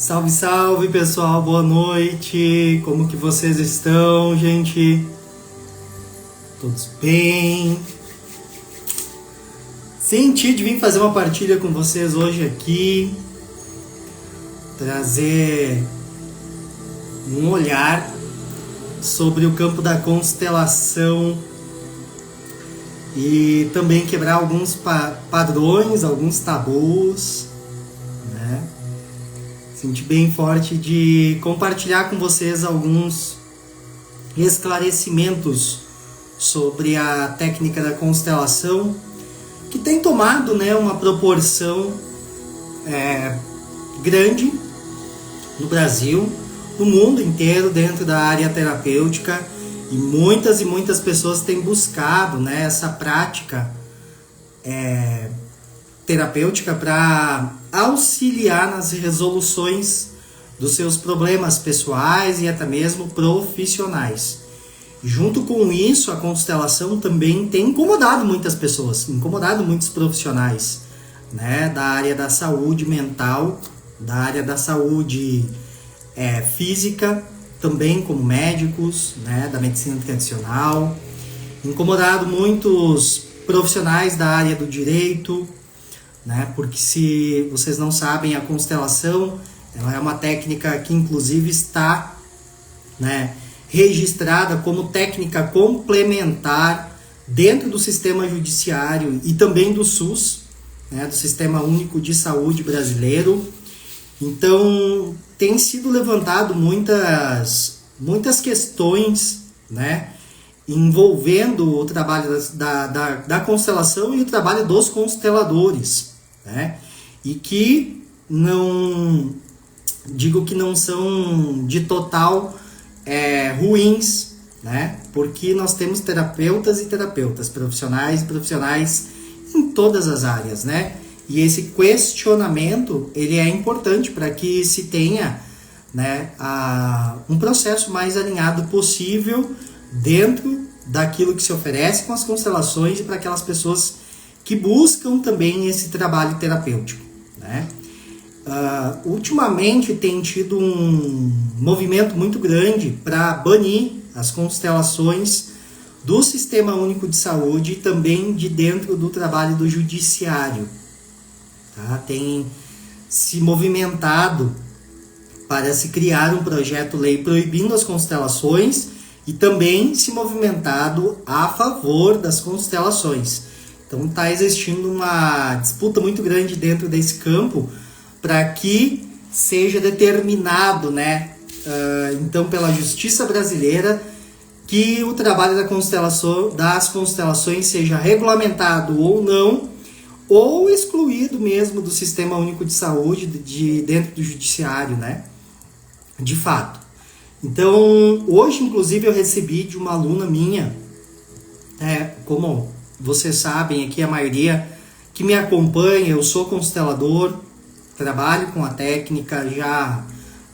Salve, salve pessoal, boa noite, como que vocês estão, gente? Todos bem? Senti de vir fazer uma partilha com vocês hoje aqui, trazer um olhar sobre o campo da constelação e também quebrar alguns padrões, alguns tabus, né? Senti bem forte de compartilhar com vocês alguns esclarecimentos sobre a técnica da constelação, que tem tomado, né, uma proporção grande no Brasil, no mundo inteiro, dentro da área terapêutica, e muitas pessoas têm buscado, né, essa prática terapêutica para auxiliar nas resoluções dos seus problemas pessoais e até mesmo profissionais. Junto com isso, a constelação também tem incomodado muitas pessoas, incomodado muitos profissionais, né, da área da saúde mental, da área da saúde física, também como médicos, né, da medicina tradicional, incomodado muitos profissionais da área do direito, né, porque se vocês não sabem, a constelação ela é uma técnica que inclusive está, né, registrada como técnica complementar dentro do sistema judiciário e também do SUS, né, do Sistema Único de Saúde brasileiro. Então, tem sido levantado muitas questões, né, envolvendo o trabalho da constelação e o trabalho dos consteladores, né, e que não são de total ruins, né, porque nós temos terapeutas e terapeutas, profissionais e profissionais em todas as áreas, né, e esse questionamento ele é importante para que se tenha, né, um processo mais alinhado possível dentro daquilo que se oferece com as constelações e para aquelas pessoas que buscam também esse trabalho terapêutico, né? Ultimamente tem tido um movimento muito grande para banir as constelações do Sistema Único de Saúde e também de dentro do trabalho do judiciário, tá? Tem se movimentado para se criar um projeto-lei proibindo as constelações e também se movimentado a favor das constelações. Então está existindo uma disputa muito grande dentro desse campo para que seja determinado, né, então pela justiça brasileira, que o trabalho das constelações seja regulamentado ou não, ou excluído mesmo do Sistema Único de Saúde, dentro do judiciário, né, de fato. Então, hoje, inclusive, eu recebi de uma aluna minha, como vocês sabem, aqui a maioria que me acompanha, eu sou constelador, trabalho com a técnica já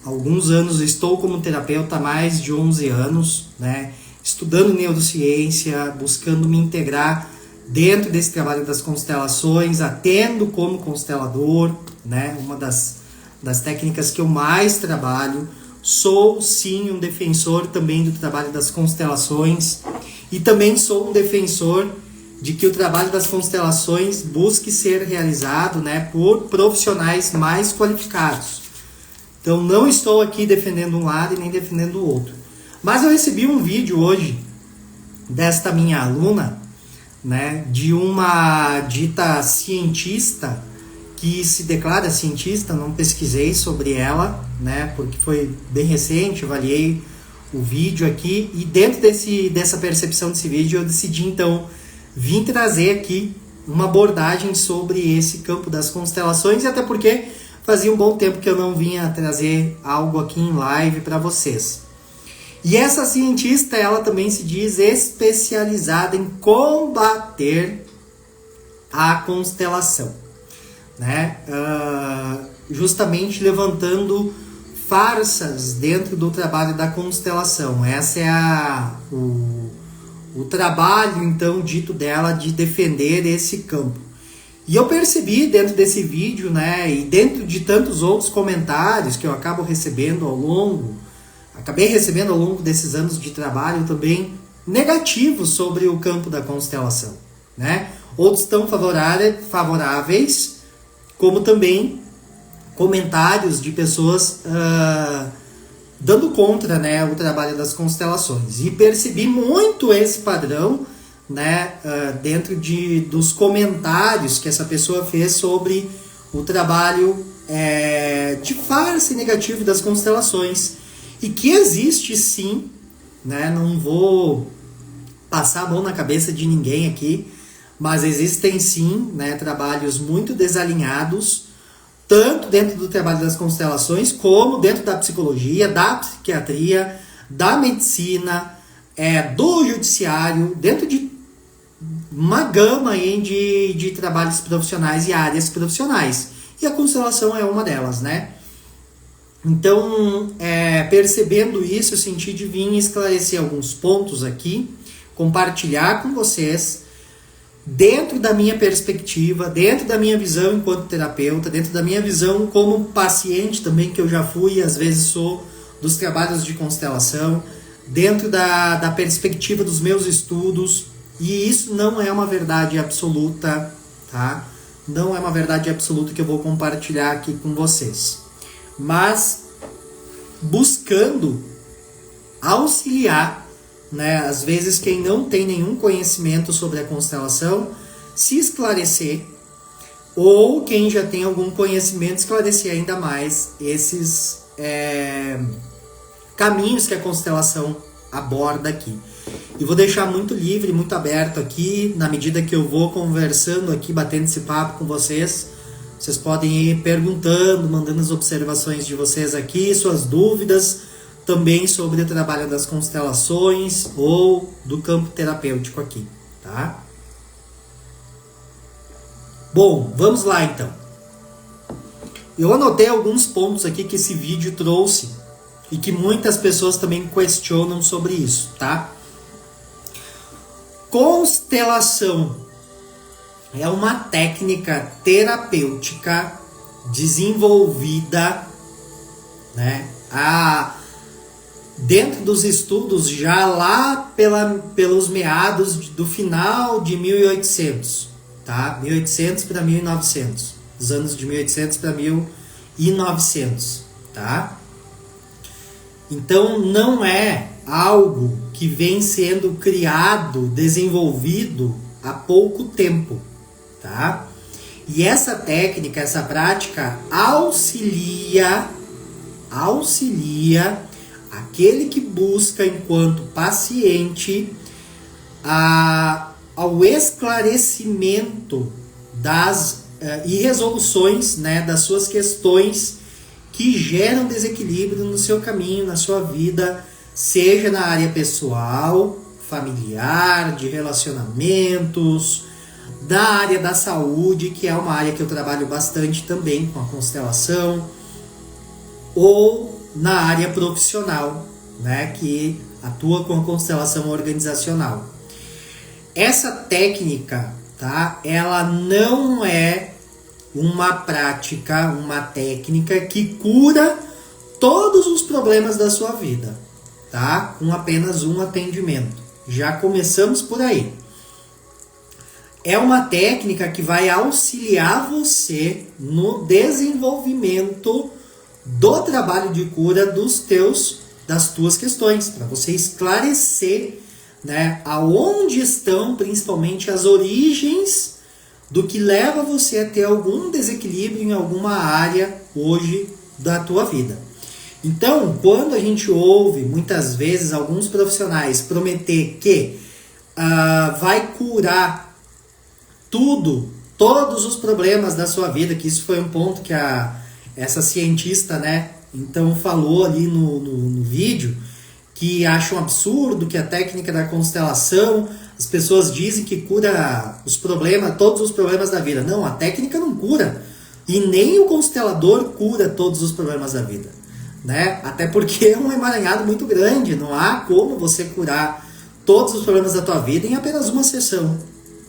há alguns anos, estou como terapeuta há mais de 11 anos, né, estudando neurociência, buscando me integrar dentro desse trabalho das constelações, atendo como constelador, né, uma das técnicas que eu mais trabalho. Sou sim um defensor também do trabalho das constelações e também sou um defensor de que o trabalho das constelações busque ser realizado, né, por profissionais mais qualificados. Então não estou aqui defendendo um lado e nem defendendo o outro. Mas eu recebi um vídeo hoje desta minha aluna, né, de uma dita cientista que se declara cientista. Não pesquisei sobre ela, né, porque foi bem recente, avaliei o vídeo aqui e dentro dessa percepção desse vídeo eu decidi então vir trazer aqui uma abordagem sobre esse campo das constelações, e até porque fazia um bom tempo que eu não vinha trazer algo aqui em live para vocês. E essa cientista, ela também se diz especializada em combater a constelação, né? Justamente levantando farsas dentro do trabalho da constelação. Essa é o trabalho, então, dito dela de defender esse campo. E eu percebi dentro desse vídeo, né, e dentro de tantos outros comentários que eu acabei recebendo ao longo desses anos de trabalho também, negativos sobre o campo da constelação, né? Outros tão favoráveis, como também comentários de pessoas dando contra, né, o trabalho das constelações. E percebi muito esse padrão, né, dentro dos comentários que essa pessoa fez sobre o trabalho de farsa e negativo das constelações. E que existe sim, né, não vou passar a mão na cabeça de ninguém aqui, mas existem sim, né, trabalhos muito desalinhados, tanto dentro do trabalho das constelações, como dentro da psicologia, da psiquiatria, da medicina, do judiciário, dentro de uma gama aí de trabalhos profissionais e áreas profissionais. E a constelação é uma delas, né? Então, percebendo isso, eu senti de vir esclarecer alguns pontos aqui, compartilhar com vocês, dentro da minha perspectiva, dentro da minha visão enquanto terapeuta, dentro da minha visão como paciente também, que eu já fui e às vezes sou, dos trabalhos de constelação, dentro da perspectiva dos meus estudos, e isso não é uma verdade absoluta, tá? Não é uma verdade absoluta que eu vou compartilhar aqui com vocês. Mas buscando auxiliar, né, às vezes quem não tem nenhum conhecimento sobre a constelação, se esclarecer, ou quem já tem algum conhecimento, esclarecer ainda mais esses caminhos que a constelação aborda aqui. E vou deixar muito livre, muito aberto aqui, na medida que eu vou conversando aqui, batendo esse papo com vocês. Vocês podem ir perguntando, mandando as observações de vocês aqui, suas dúvidas, também sobre o trabalho das constelações ou do campo terapêutico aqui, tá? Bom, vamos lá então. Eu anotei alguns pontos aqui que esse vídeo trouxe e que muitas pessoas também questionam sobre isso, tá? Constelação é uma técnica terapêutica desenvolvida, né, dentro dos estudos já lá pelos meados do final de 1800, tá? 1800 para 1900, os anos de 1800 para 1900, tá? Então não é algo que vem sendo criado, desenvolvido há pouco tempo, tá? E essa técnica, essa prática auxilia aquele que busca enquanto paciente ao esclarecimento e resoluções, né, das suas questões que geram desequilíbrio no seu caminho, na sua vida, seja na área pessoal, familiar, de relacionamentos, da área da saúde, que é uma área que eu trabalho bastante também com a constelação, ou na área profissional, né, que atua com a constelação organizacional. Essa técnica, tá, ela não é uma prática, uma técnica que cura todos os problemas da sua vida, tá? Com apenas um atendimento. Já começamos por aí. É uma técnica que vai auxiliar você no desenvolvimento do trabalho de cura das tuas questões, para você esclarecer, né, aonde estão principalmente as origens do que leva você a ter algum desequilíbrio em alguma área hoje da tua vida. Então, quando a gente ouve muitas vezes alguns profissionais prometer que vai curar todos os problemas da sua vida, que isso foi um ponto que essa cientista, né, então falou ali no vídeo, que acha um absurdo, que a técnica da constelação, as pessoas dizem que cura todos os problemas da vida. Não, a técnica não cura. E nem o constelador cura todos os problemas da vida, né? Até porque é um emaranhado muito grande. Não há como você curar todos os problemas da tua vida em apenas uma sessão,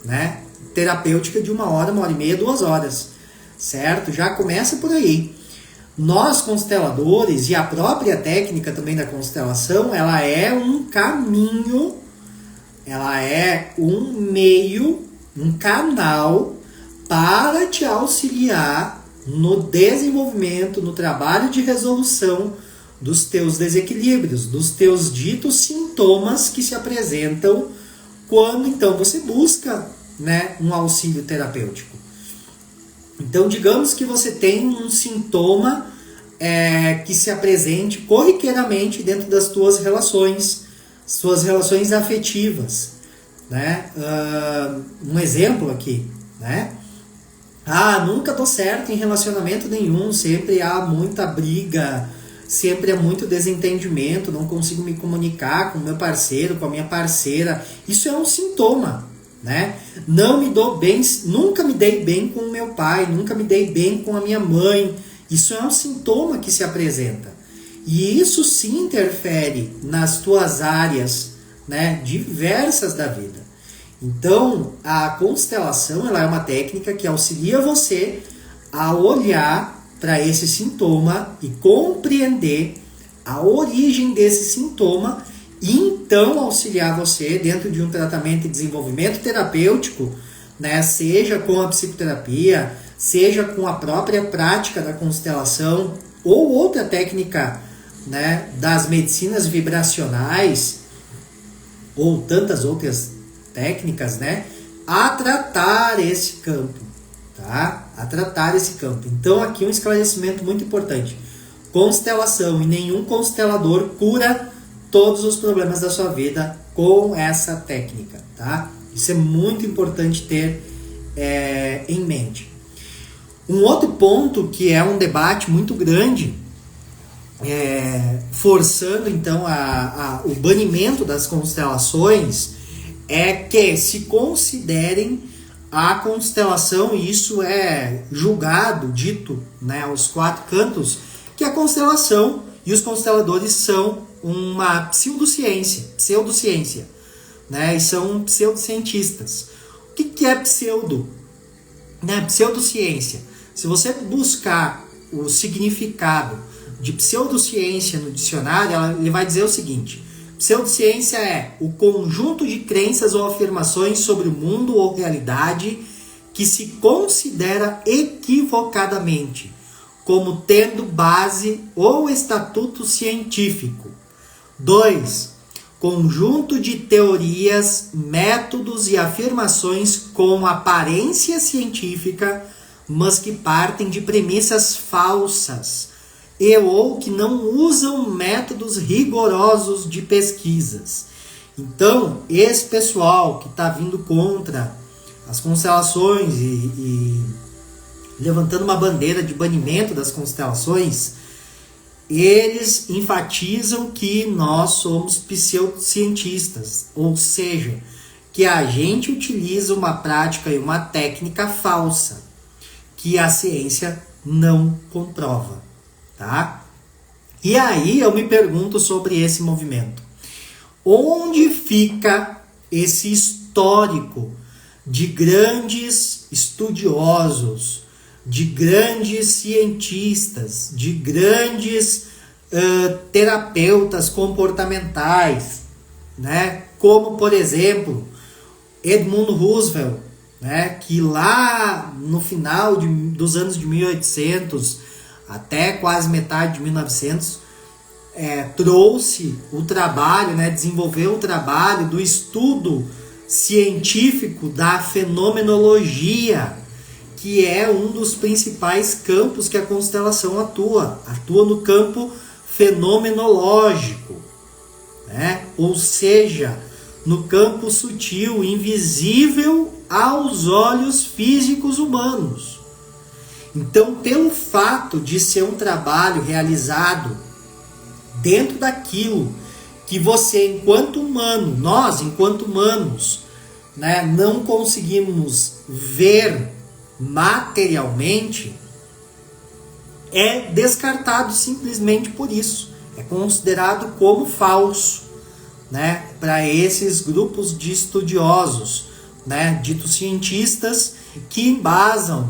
né? terapêutica de 1 hora e meia, 2 horas, certo? Já começa por aí. Nós, consteladores, e a própria técnica também da constelação, ela é um caminho, ela é um meio, um canal para te auxiliar no desenvolvimento, no trabalho de resolução dos teus desequilíbrios, dos teus ditos sintomas que se apresentam quando então você busca, né, um auxílio terapêutico. Então, digamos que você tem um sintoma que se apresente corriqueiramente dentro das tuas relações afetivas, né? Um exemplo aqui, né? Nunca dou certo em relacionamento nenhum, sempre há muita briga, sempre há muito desentendimento, não consigo me comunicar com o meu parceiro, com a minha parceira. Isso é um sintoma, né? Não me dou bem, nunca me dei bem com o meu pai, nunca me dei bem com a minha mãe. Isso é um sintoma que se apresenta. E isso sim interfere nas tuas áreas, né, diversas da vida. Então, a constelação, ela é uma técnica que auxilia você a olhar para esse sintoma e compreender a origem desse sintoma e então auxiliar você dentro de um tratamento e desenvolvimento terapêutico, né, seja com a psicoterapia, seja com a própria prática da constelação ou outra técnica, né, das medicinas vibracionais ou tantas outras técnicas, né, a tratar esse campo, tá? A tratar esse campo. Então aqui um esclarecimento muito importante. Constelação, e nenhum constelador cura todos os problemas da sua vida com essa técnica, tá? Isso é muito importante ter em mente. Um outro ponto que é um debate muito grande, forçando então o banimento das constelações, é que se considerem a constelação, e isso é julgado, dito, né, aos 4 cantos, que a constelação e os consteladores são uma pseudociência, né, e são pseudocientistas. O que é pseudo? Né, pseudociência. Se você buscar o significado de pseudociência no dicionário, ele vai dizer o seguinte: pseudociência é o conjunto de crenças ou afirmações sobre o mundo ou realidade que se considera equivocadamente como tendo base ou estatuto científico. 2. Conjunto de teorias, métodos e afirmações com aparência científica, mas que partem de premissas falsas ou que não usam métodos rigorosos de pesquisas. Então, esse pessoal que está vindo contra as constelações e levantando uma bandeira de banimento das constelações, eles enfatizam que nós somos pseudocientistas, ou seja, que a gente utiliza uma prática e uma técnica falsa, que a ciência não comprova, tá? E aí eu me pergunto sobre esse movimento. Onde fica esse histórico de grandes estudiosos, de grandes cientistas, de grandes terapeutas comportamentais, né? Como, por exemplo, Edmund Roosevelt, né? Que lá no final dos anos de 1800 até quase metade de 1900 trouxe o trabalho, né? Desenvolveu o trabalho do estudo científico da fenomenologia, que é um dos principais campos que a constelação atua no campo fenomenológico, né? Ou seja, no campo sutil, invisível aos olhos físicos humanos. Então, pelo fato de ser um trabalho realizado dentro daquilo que você, enquanto humano, nós, enquanto humanos, né, não conseguimos ver materialmente, é descartado simplesmente por isso. É considerado como falso, né, para esses grupos de estudiosos, né, ditos cientistas, que embasam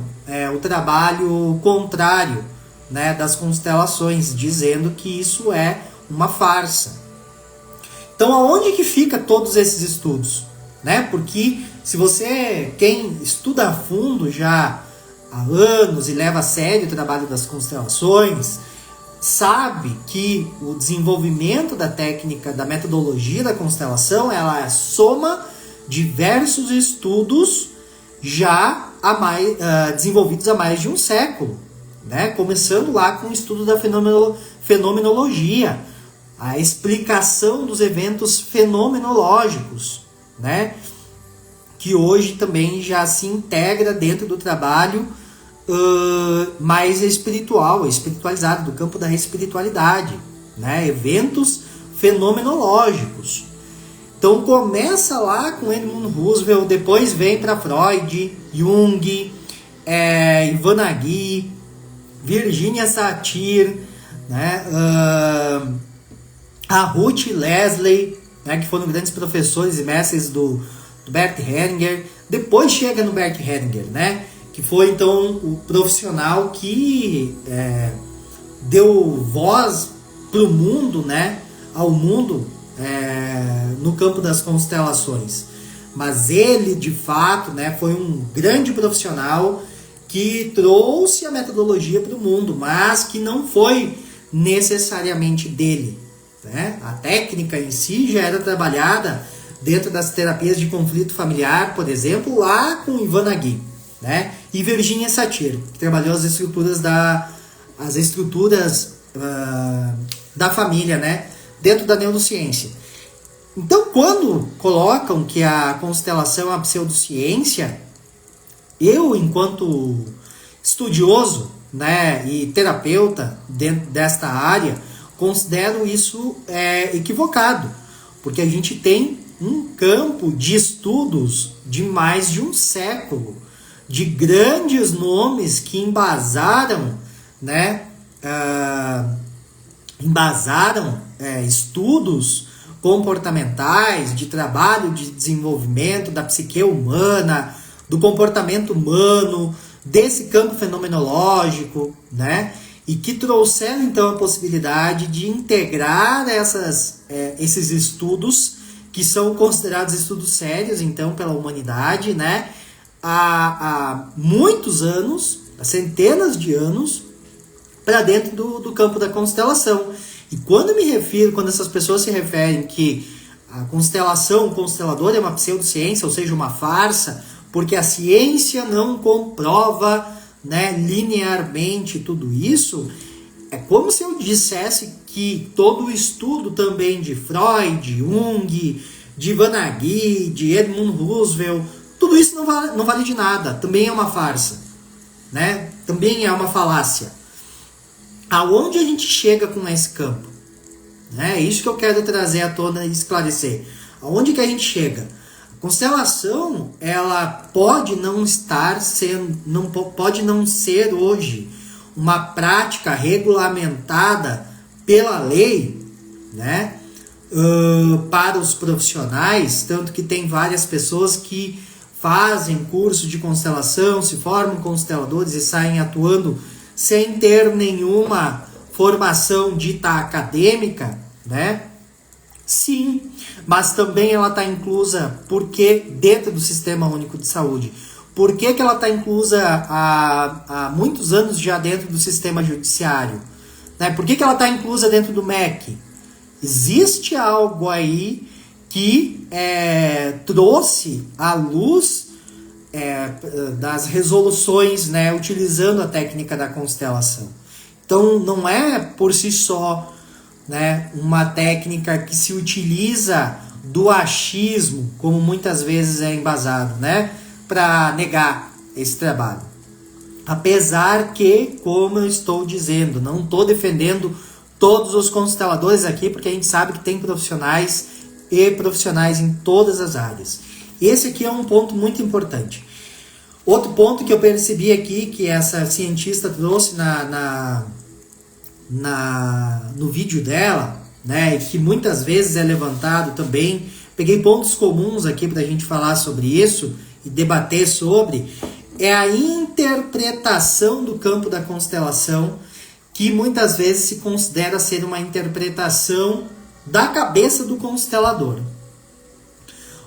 o trabalho contrário, né, das constelações, dizendo que isso é uma farsa. Então, aonde que fica todos esses estudos? Né? Porque quem estuda a fundo já há anos e leva a sério o trabalho das constelações, sabe que o desenvolvimento da técnica, da metodologia da constelação, ela é a soma de diversos estudos já desenvolvidos há mais de um século, né? Começando lá com o estudo da fenomenologia, a explicação dos eventos fenomenológicos, né? Que hoje também já se integra dentro do trabalho mais espiritualizado, do campo da espiritualidade, né? Eventos fenomenológicos. Então começa lá com Edmund Husserl, depois vem para Freud, Jung, Ivan Nagy, Virginia Satir, né? A Ruth Leslie, né? Que foram grandes professores e mestres do Bert Hellinger. Depois chega no Bert Hellinger, né? Que foi então o profissional que deu voz para o mundo, né? Ao mundo no campo das constelações. Mas ele, de fato, né, foi um grande profissional que trouxe a metodologia para o mundo, mas que não foi necessariamente dele, né? A técnica em si já era trabalhada dentro das terapias de conflito familiar, por exemplo, lá com Ivan Nagy, né? E Virginia Satir, que trabalhou as estruturas da família, né? Dentro da neurociência. Então, quando colocam que a constelação é uma pseudociência, eu, enquanto estudioso, né, e terapeuta dentro desta área, considero isso equivocado, porque a gente tem um campo de estudos de mais de um século, de grandes nomes que embasaram, né, estudos comportamentais, de trabalho de desenvolvimento da psique humana, do comportamento humano, desse campo fenomenológico, né? E que trouxeram então a possibilidade de integrar esses estudos, que são considerados estudos sérios então pela humanidade, né? Há muitos anos, há centenas de anos, para dentro do campo da constelação. E quando essas pessoas se referem que a constelação, o constelador é uma pseudociência, ou seja, uma farsa, porque a ciência não comprova, né, linearmente tudo isso, é como se eu dissesse que todo o estudo também de Freud, Jung, de Ivan Nagy, de Edmund Husserl, tudo isso não vale de nada, também é uma farsa, né? Também é uma falácia. Aonde a gente chega com esse campo? É isso que eu quero trazer à tona e esclarecer. Aonde que a gente chega? A constelação, ela pode pode não ser hoje uma prática regulamentada pela lei, né? Para os profissionais, tanto que tem várias pessoas que fazem curso de constelação, se formam consteladores e saem atuando sem ter nenhuma formação dita acadêmica, né? Sim, mas também ela está inclusa porque dentro do Sistema Único de Saúde. Por que ela está inclusa há muitos anos já dentro do sistema judiciário? Né? Por que ela está inclusa dentro do MEC? Existe algo aí que trouxe à luz das resoluções, né, utilizando a técnica da constelação. Então, não é por si só, né, uma técnica que se utiliza do achismo, como muitas vezes é embasado, né, para negar esse trabalho. Apesar que, como eu estou dizendo, não estou defendendo todos os consteladores aqui, porque a gente sabe que tem profissionais e profissionais em todas as áreas. Esse aqui é um ponto muito importante. Outro ponto que eu percebi aqui, que essa cientista trouxe no vídeo dela, né, e que muitas vezes é levantado também, peguei pontos comuns aqui para a gente falar sobre isso, e debater sobre é a interpretação do campo da constelação, que muitas vezes se considera ser uma interpretação da cabeça do constelador.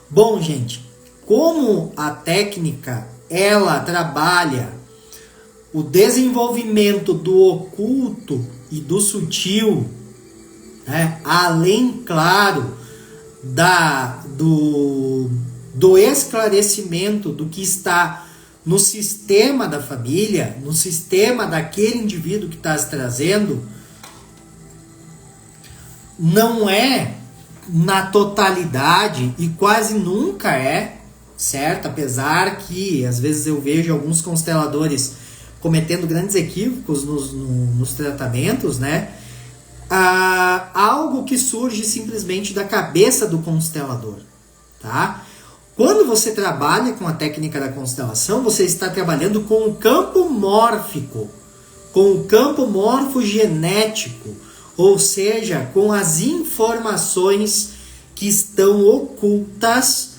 Bom, gente, como a técnica ela trabalha o desenvolvimento do oculto e do sutil, né, além, claro, do esclarecimento do que está no sistema da família, no sistema daquele indivíduo que está se trazendo, não é na totalidade e quase nunca é, certo? Apesar que às vezes eu vejo alguns consteladores cometendo grandes equívocos nos tratamentos, né? Algo que surge simplesmente da cabeça do constelador, tá? Quando você trabalha com a técnica da constelação, você está trabalhando com o campo mórfico, com o campo morfogenético, ou seja, com as informações que estão ocultas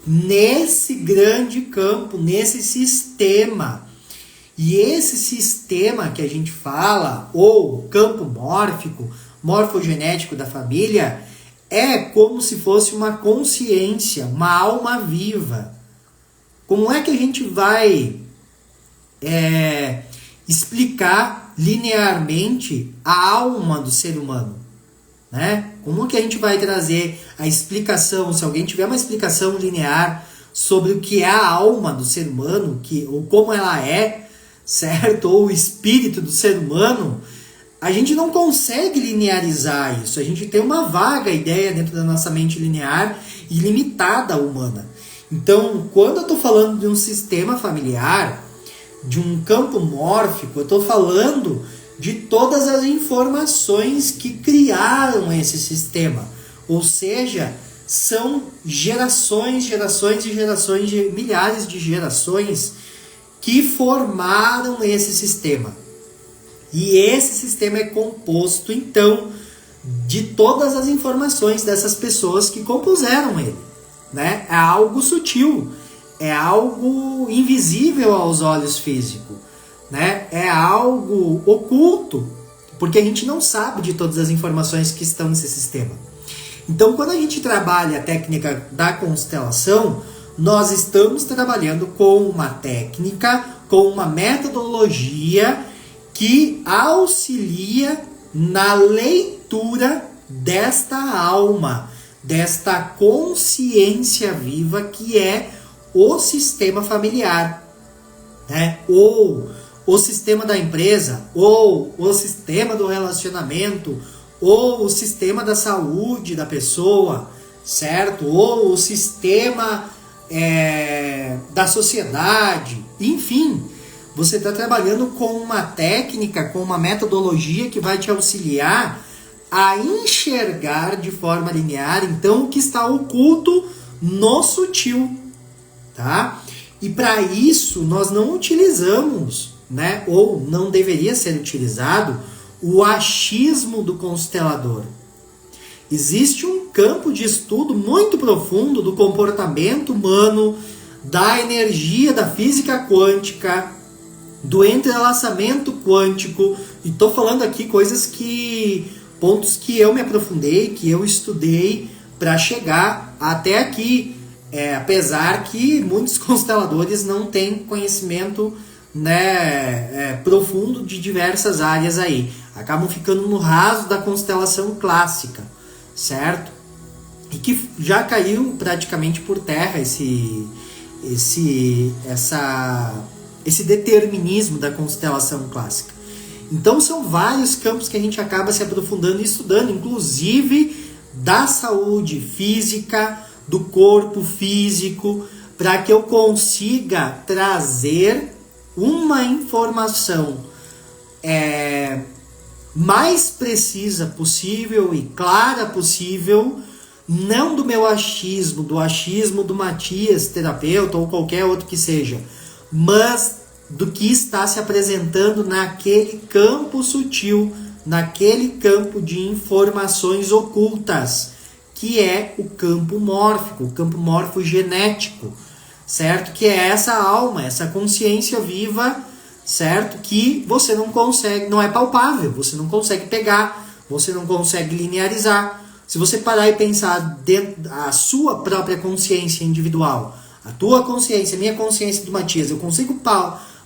nesse grande campo, nesse sistema. E esse sistema que a gente fala, ou campo mórfico, morfogenético da família, é como se fosse uma consciência, uma alma viva. Como é que a gente vai explicar linearmente a alma do ser humano? Né? Como que a gente vai trazer a explicação, se alguém tiver uma explicação linear sobre o que é a alma do ser humano, ou como ela é, certo? Ou o espírito do ser humano, a gente não consegue linearizar isso. A gente tem uma vaga ideia dentro da nossa mente linear e limitada humana. Então, quando eu estou falando de um sistema familiar, de um campo mórfico, eu estou falando de todas as informações que criaram esse sistema. Ou seja, são gerações e gerações de milhares de gerações que formaram esse sistema. E esse sistema é composto, então, de todas as informações dessas pessoas que compuseram ele. Né? É algo sutil, é algo invisível aos olhos físicos, né? É algo oculto, porque a gente não sabe de todas as informações que estão nesse sistema. Então, quando a gente trabalha a técnica da constelação, nós estamos trabalhando com uma técnica, com uma metodologia que auxilia na leitura desta alma, desta consciência viva que é o sistema familiar, né? Ou o sistema da empresa, ou o sistema do relacionamento, ou o sistema da saúde da pessoa, certo? Ou o sistema da sociedade, enfim. Você está trabalhando com uma técnica, com uma metodologia que vai te auxiliar a enxergar de forma linear, então, o que está oculto no sutil, tá? E para isso, nós não utilizamos, né, ou não deveria ser utilizado, o achismo do constelador. Existe um campo de estudo muito profundo do comportamento humano, da energia da física quântica, do entrelaçamento quântico, e estou falando aqui pontos que eu me aprofundei, que eu estudei para chegar até aqui, apesar que muitos consteladores não têm conhecimento, né, profundo de diversas áreas aí, acabam ficando no raso da constelação clássica, certo? E que já caiu praticamente por terra esse determinismo da constelação clássica. Então são vários campos que a gente acaba se aprofundando e estudando, inclusive da saúde física, do corpo físico, para que eu consiga trazer uma informação mais precisa possível e clara possível, não do meu achismo, do achismo do Matias, terapeuta, ou qualquer outro que seja, mas do que está se apresentando naquele campo sutil, naquele campo de informações ocultas, que é o campo mórfico, o campo morfogenético, certo? Que é essa alma, essa consciência viva, certo? Que você não consegue, não é palpável, você não consegue pegar, você não consegue linearizar. Se você parar e pensar dentro da sua própria consciência individual, a tua consciência, a minha consciência do Matias, eu consigo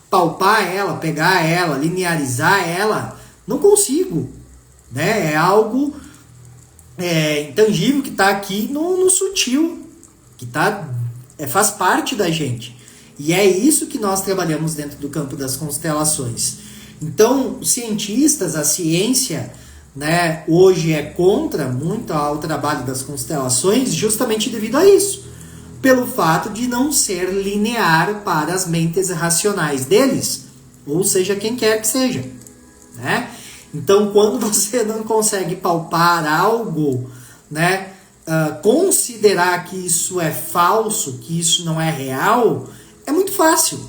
palpar ela, pegar ela, linearizar ela? Não consigo, né? É algo intangível que está aqui no sutil, que faz parte da gente. E é isso que nós trabalhamos dentro do campo das constelações. Então, os cientistas, a ciência, né, hoje é contra muito ao trabalho das constelações justamente devido a isso. Pelo fato de não ser linear para as mentes racionais deles, ou seja, quem quer que seja, né? Então, quando você não consegue palpar algo, né, considerar que isso é falso, que isso não é real, é muito fácil.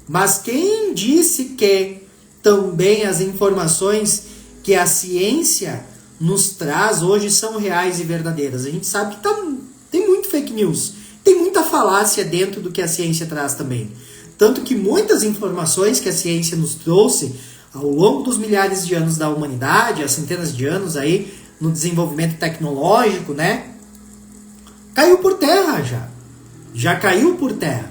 Mas quem disse que também as informações que a ciência nos traz hoje são reais e verdadeiras? A gente sabe que tem muito fake news, tem muita falácia dentro do que a ciência traz também. Tanto que muitas informações que a ciência nos trouxe ao longo dos milhares de anos da humanidade, as centenas de anos aí no desenvolvimento tecnológico, né? Caiu por terra já caiu por terra,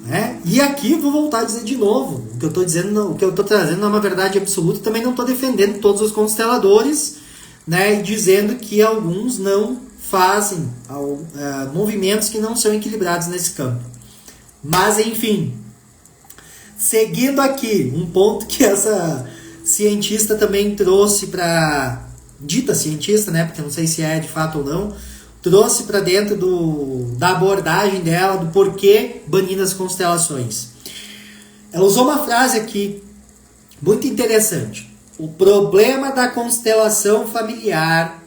né? E aqui vou voltar a dizer de novo, o que eu estou dizendo, o que eu estou trazendo não é uma verdade absoluta, também não estou defendendo todos os consteladores, né? E dizendo que alguns não fazem movimentos que não são equilibrados nesse campo. Mas enfim, seguindo aqui, um ponto que essa cientista também trouxe para... Dita cientista, né? Porque eu não sei se é de fato ou não. Trouxe para dentro da abordagem dela, do porquê banir as constelações. Ela usou uma frase aqui, muito interessante. O problema da constelação familiar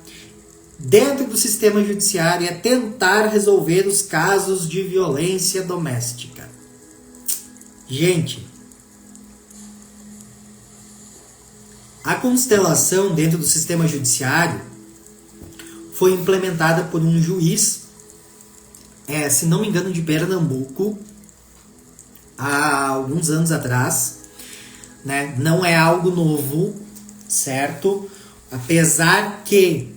dentro do sistema judiciário é tentar resolver os casos de violência doméstica. Gente, a constelação dentro do sistema judiciário foi implementada por um juiz, se não me engano, de Pernambuco, há alguns anos atrás, né? Não é algo novo, certo? Apesar que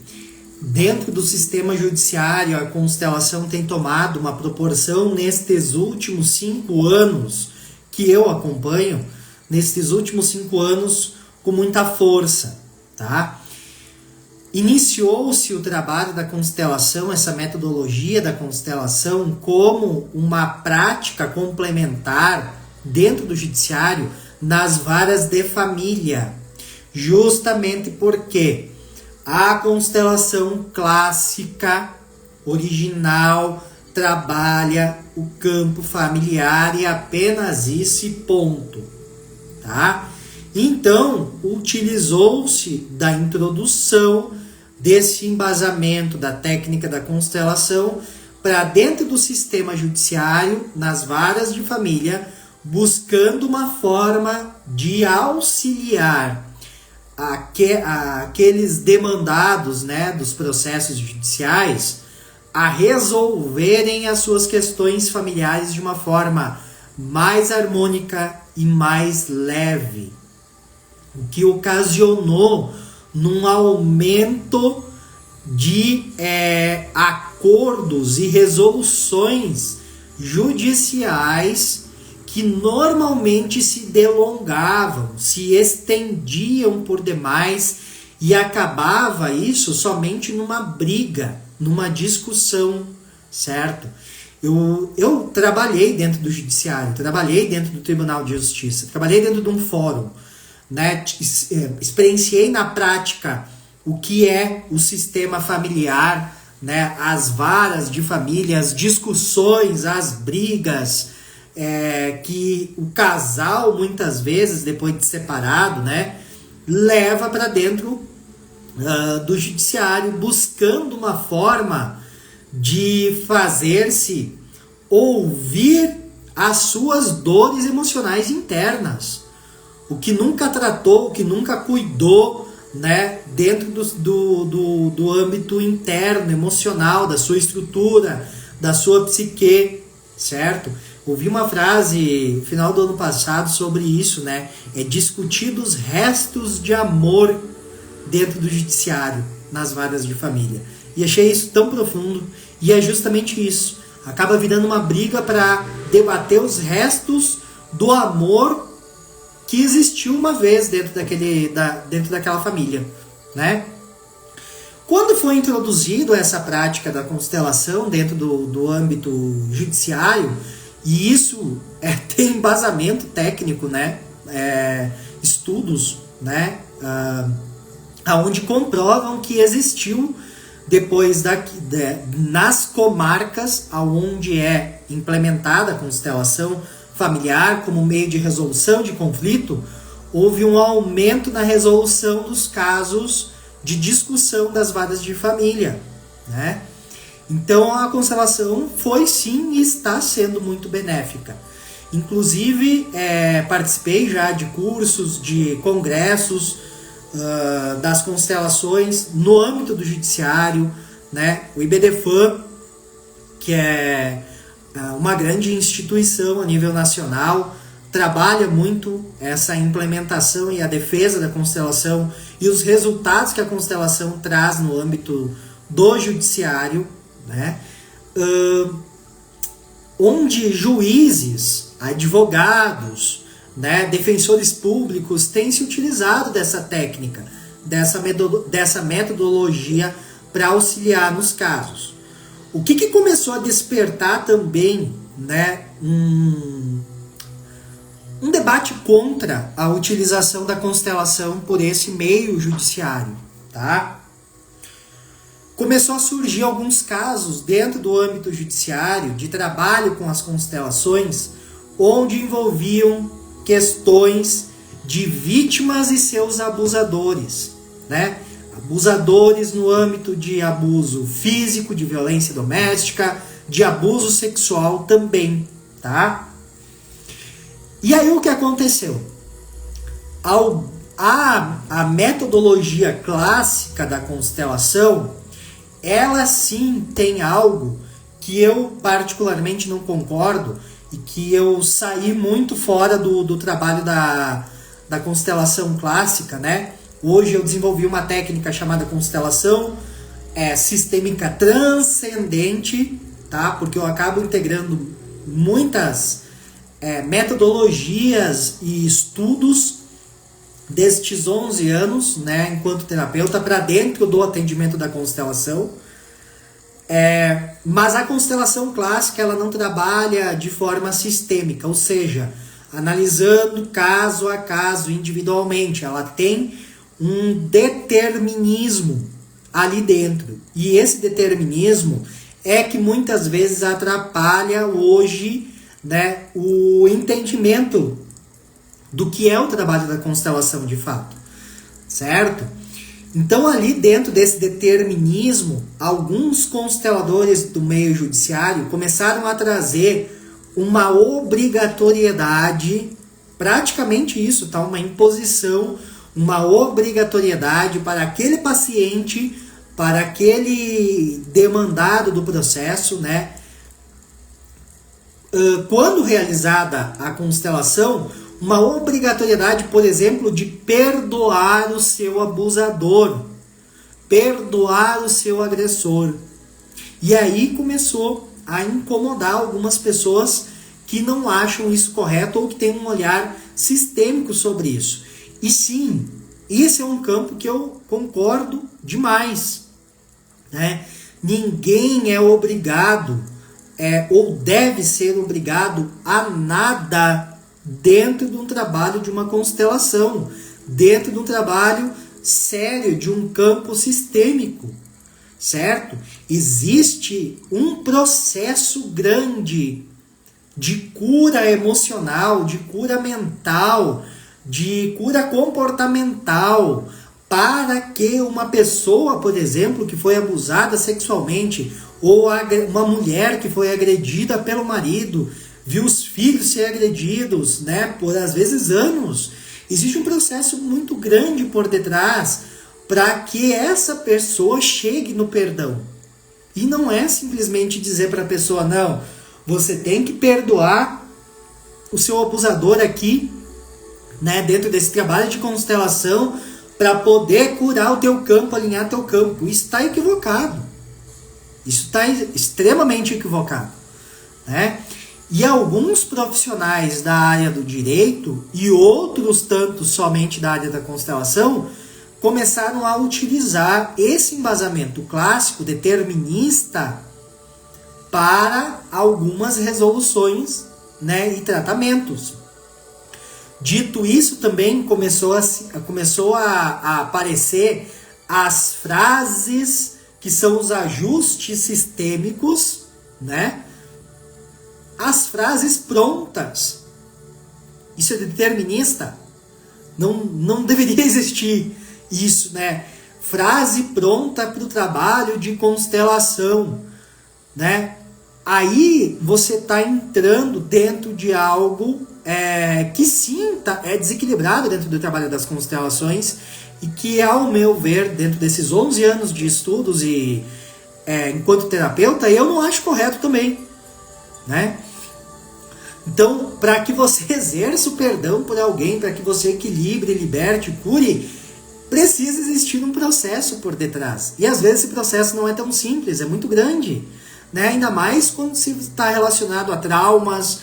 dentro do sistema judiciário a constelação tem tomado uma proporção nestes últimos 5 anos que eu acompanho, nestes últimos 5 anos com muita força, tá? Iniciou-se o trabalho da constelação, essa metodologia da constelação, como uma prática complementar dentro do judiciário nas varas de família, justamente porque a constelação clássica, original, trabalha o campo familiar e apenas esse ponto, tá? Então, utilizou-se da introdução desse embasamento da técnica da constelação para dentro do sistema judiciário, nas varas de família, buscando uma forma de auxiliar aqueles demandados, né, dos processos judiciais a resolverem as suas questões familiares de uma forma mais harmônica e mais leve, o que ocasionou num aumento de acordos e resoluções judiciais que normalmente se delongavam, se estendiam por demais e acabava isso somente numa briga, numa discussão, certo? Eu trabalhei dentro do judiciário, trabalhei dentro do Tribunal de Justiça, trabalhei dentro de um fórum, né? Experienciei na prática o que é o sistema familiar, né? As varas de família, as discussões, as brigas, que o casal muitas vezes, depois de separado, né, leva para dentro do judiciário, buscando uma forma de fazer-se ouvir as suas dores emocionais internas. O que nunca tratou, o que nunca cuidou, né, dentro do âmbito interno, emocional, da sua estrutura, da sua psique, certo? Ouvi uma frase no final do ano passado sobre isso, né? É discutir os restos de amor dentro do judiciário, nas varas de família. E achei isso tão profundo, e é justamente isso. Acaba virando uma briga para debater os restos do amor que existiu uma vez dentro daquela família, né? Quando foi introduzido essa prática da constelação dentro do âmbito judiciário, e isso tem embasamento técnico, né? Estudos, né? Onde comprovam que existiu depois nas comarcas onde é implementada a constelação familiar como meio de resolução de conflito, houve um aumento na resolução dos casos de discussão das varas de família, né? Então a constelação foi sim e está sendo muito benéfica. Inclusive participei já de cursos, de congressos das constelações no âmbito do judiciário, né? O IBDFAM, que é uma grande instituição a nível nacional, trabalha muito essa implementação e a defesa da constelação e os resultados que a constelação traz no âmbito do judiciário, né? Onde juízes, advogados, né, defensores públicos têm se utilizado dessa técnica, dessa metodologia para auxiliar nos casos. O que começou a despertar também, né, um debate contra a utilização da constelação por esse meio judiciário, tá? Começou a surgir alguns casos dentro do âmbito judiciário de trabalho com as constelações, onde envolviam questões de vítimas e seus abusadores, né? Abusadores no âmbito de abuso físico, de violência doméstica, de abuso sexual também, tá? E aí o que aconteceu? A metodologia clássica da constelação, ela sim tem algo que eu particularmente não concordo e que eu saí muito fora do trabalho da constelação clássica, né? Hoje eu desenvolvi uma técnica chamada constelação sistêmica transcendente, tá? Porque eu acabo integrando muitas metodologias e estudos destes 11 anos, né, enquanto terapeuta, para dentro do atendimento da constelação. Mas a constelação clássica ela não trabalha de forma sistêmica, ou seja, analisando caso a caso individualmente. Ela tem um determinismo ali dentro. E esse determinismo é que muitas vezes atrapalha hoje, né, o entendimento do que é o trabalho da constelação de fato, certo? Então ali dentro desse determinismo, alguns consteladores do meio judiciário começaram a trazer uma obrigatoriedade, praticamente isso, tá? Uma imposição, uma obrigatoriedade para aquele paciente, para aquele demandado do processo, né? Quando realizada a constelação, uma obrigatoriedade, por exemplo, de perdoar o seu abusador, perdoar o seu agressor. E aí começou a incomodar algumas pessoas que não acham isso correto ou que têm um olhar sistêmico sobre isso. E sim, esse é um campo que eu concordo demais, né? Ninguém é obrigado ou deve ser obrigado a nada dentro de um trabalho de uma constelação, dentro de um trabalho sério, de um campo sistêmico, certo? Existe um processo grande de cura emocional, de cura mental, de cura comportamental, para que uma pessoa, por exemplo, que foi abusada sexualmente, ou uma mulher que foi agredida pelo marido, viu os filhos serem agredidos, né, por às vezes anos. Existe um processo muito grande por detrás para que essa pessoa chegue no perdão. E não é simplesmente dizer para a pessoa, não, Você tem que perdoar o seu abusador aqui, né, dentro desse trabalho de constelação, para poder curar o teu campo, alinhar teu campo. Isso está equivocado. Isso está extremamente equivocado, né? E alguns profissionais da área do direito e outros tantos somente da área da constelação começaram a utilizar esse embasamento clássico determinista para algumas resoluções, né, e tratamentos. Dito isso, também começou a aparecer as frases que são os ajustes sistêmicos, né? As frases prontas. Isso é determinista? Não deveria existir isso, né? Frase pronta para o trabalho de constelação, né? Aí você está entrando dentro de algo que sim é desequilibrado dentro do trabalho das constelações e que, ao meu ver, dentro desses 11 anos de estudos e enquanto terapeuta, eu não acho correto também, né? Então, para que você exerça o perdão por alguém, para que você equilibre, liberte, cure, precisa existir um processo por detrás. E às vezes esse processo não é tão simples, é muito grande, né? Ainda mais quando se está relacionado a traumas,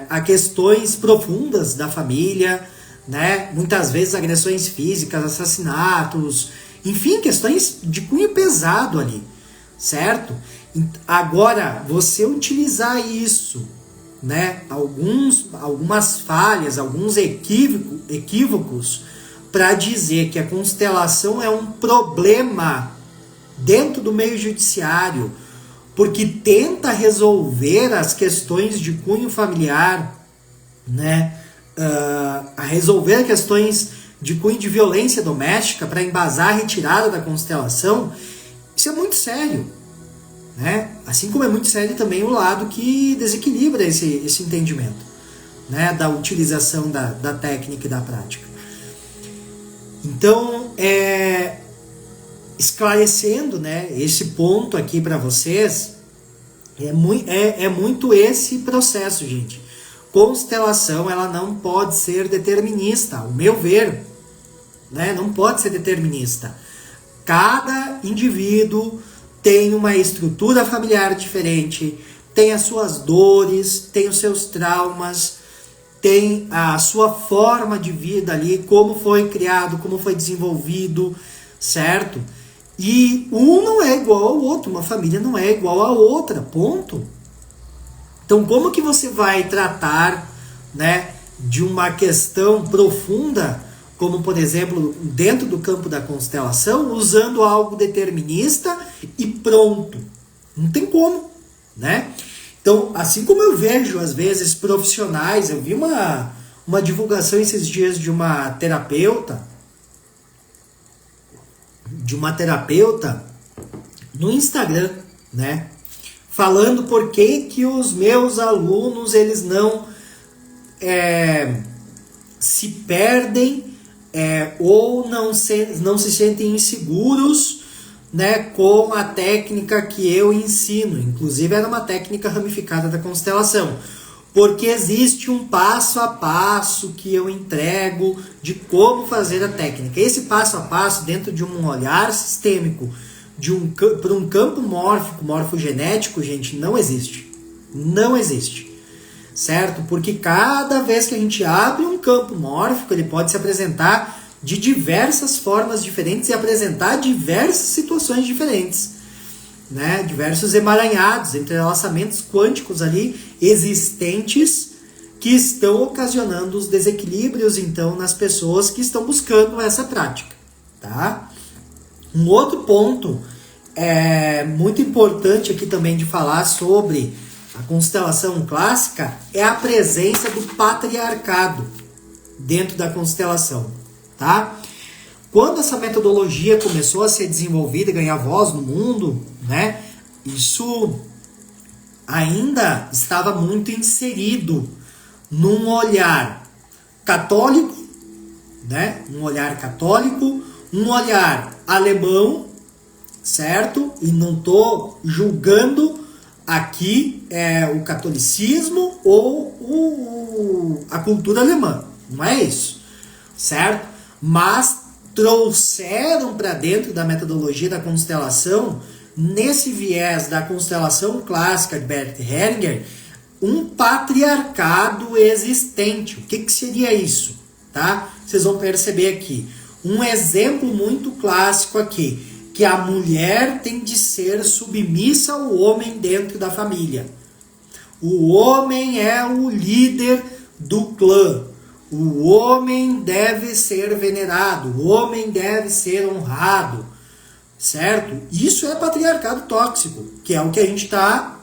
a questões profundas da família, né? Muitas vezes agressões físicas, assassinatos, enfim, questões de cunho pesado ali, certo? Agora, você utilizar isso, né? Algumas falhas, alguns equívocos para dizer que a constelação é um problema dentro do meio judiciário, porque tenta resolver as questões de cunho familiar, né? A resolver questões de cunho de violência doméstica para embasar a retirada da constelação, isso é muito sério, né? Assim como é muito sério também o lado que desequilibra esse entendimento, né? Da utilização da técnica e da prática. Então, esclarecendo, né, esse ponto aqui para vocês, é muito esse processo, gente. Constelação, ela não pode ser determinista, ao meu ver, né? Não pode ser determinista. Cada indivíduo tem uma estrutura familiar diferente, tem as suas dores, tem os seus traumas, tem a sua forma de vida ali, como foi criado, como foi desenvolvido, certo? E um não é igual ao outro, uma família não é igual a outra, ponto. Então, como que você vai tratar, né, de uma questão profunda, como, por exemplo, dentro do campo da constelação, usando algo determinista e pronto? Não tem como, né? Então, assim como eu vejo, às vezes, profissionais, eu vi uma divulgação esses dias de uma terapeuta no Instagram, né? Falando por que os meus alunos, eles não se perdem ou não se sentem inseguros, né, com a técnica que eu ensino. Inclusive era uma técnica ramificada da constelação, porque existe um passo a passo que eu entrego de como fazer a técnica. Esse passo a passo, dentro de um olhar sistêmico, para um campo morfogenético, gente, não existe. Não existe. Certo? Porque cada vez que a gente abre um campo mórfico, ele pode se apresentar de diversas formas diferentes e apresentar diversas situações diferentes, né? Diversos emaranhados, entrelaçamentos quânticos ali existentes que estão ocasionando os desequilíbrios, então, nas pessoas que estão buscando essa prática, tá? Um outro ponto muito importante aqui também de falar sobre a constelação clássica é a presença do patriarcado dentro da constelação, tá? Quando essa metodologia começou a ser desenvolvida e ganhar voz no mundo, né, isso ainda estava muito inserido num olhar católico, né, um olhar católico, um olhar alemão, certo? E não estou julgando aqui é o catolicismo ou a cultura alemã, não é isso, certo? Mas trouxeram para dentro da metodologia da constelação, nesse viés da constelação clássica de Bert Hellinger, um patriarcado existente. O que seria isso? Tá? Vocês vão perceber aqui. Um exemplo muito clássico aqui, que a mulher tem de ser submissa ao homem dentro da família. O homem é o líder do clã. O homem deve ser venerado. O homem deve ser honrado. Certo? Isso é patriarcado tóxico, que é o que a gente está,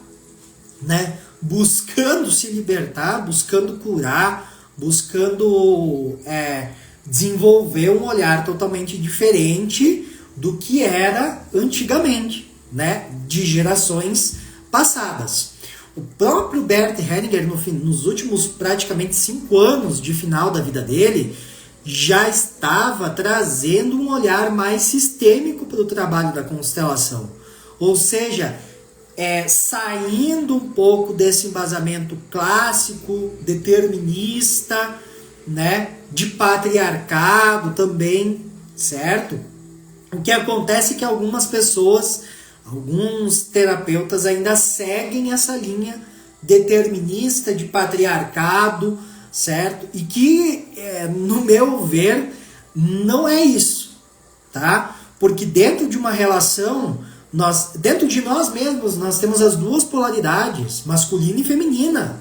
né, buscando se libertar, buscando curar, buscando desenvolver um olhar totalmente diferente do que era antigamente, né, de gerações passadas. O próprio Bert Hellinger, nos últimos praticamente 5 anos de final da vida dele, já estava trazendo um olhar mais sistêmico para o trabalho da constelação. Ou seja, saindo um pouco desse embasamento clássico, determinista, né, de patriarcado também, certo? O que acontece é que algumas pessoas, alguns terapeutas ainda seguem essa linha determinista de patriarcado, certo? E que, no meu ver, não é isso, tá? Porque dentro de uma relação, dentro de nós mesmos, nós temos as duas polaridades, masculina e feminina.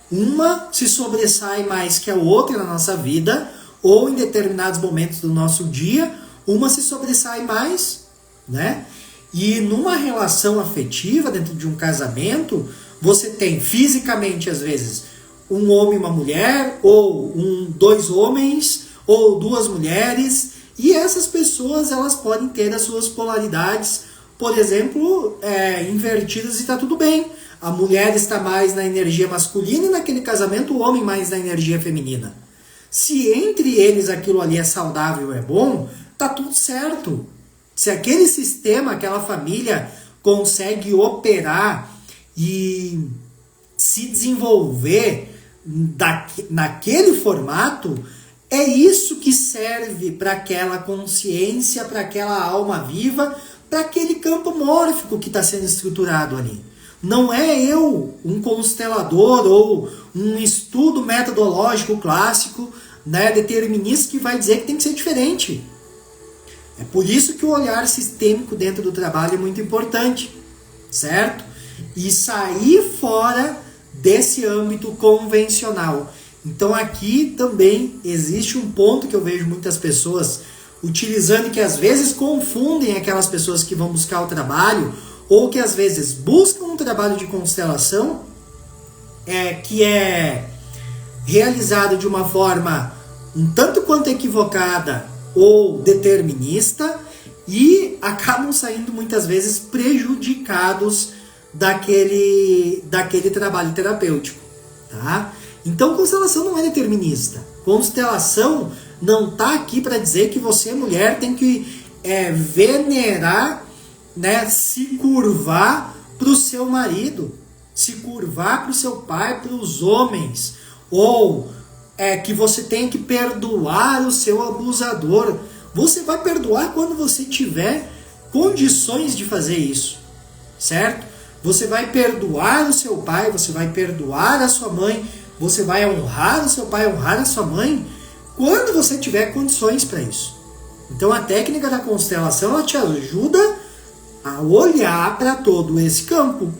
Uma se sobressai mais que a outra na nossa vida, ou em determinados momentos do nosso dia, uma se sobressai mais, né? E numa relação afetiva, dentro de um casamento, você tem fisicamente, às vezes, um homem e uma mulher, ou 2 homens, ou 2 mulheres, e essas pessoas elas podem ter as suas polaridades, por exemplo, invertidas, e está tudo bem. A mulher está mais na energia masculina e naquele casamento o homem mais na energia feminina. Se entre eles aquilo ali é saudável, é bom, tá tudo certo. Se aquele sistema, aquela família consegue operar e se desenvolver naquele formato, é isso que serve para aquela consciência, para aquela alma viva, para aquele campo mórfico que está sendo estruturado ali. Não é eu, um constelador ou um estudo metodológico clássico, né, determinista, que vai dizer que tem que ser diferente. É por isso que o olhar sistêmico dentro do trabalho é muito importante, certo? E sair fora desse âmbito convencional. Então aqui também existe um ponto que eu vejo muitas pessoas utilizando, que às vezes confundem aquelas pessoas que vão buscar o trabalho, ou que às vezes buscam um trabalho de constelação que é realizado de uma forma um tanto quanto equivocada ou determinista, e acabam saindo muitas vezes prejudicados daquele trabalho terapêutico, tá? Então constelação não é determinista. Constelação não está aqui para dizer que você, mulher, tem que venerar, né, se curvar para o seu marido, se curvar para o seu pai, para os homens, ou que você tem que perdoar o seu abusador. Você vai perdoar quando você tiver condições de fazer isso, certo? Você vai perdoar o seu pai, você vai perdoar a sua mãe, você vai honrar o seu pai, honrar a sua mãe, quando você tiver condições para isso. Então a técnica da constelação, ela te ajuda a olhar para todo esse campo,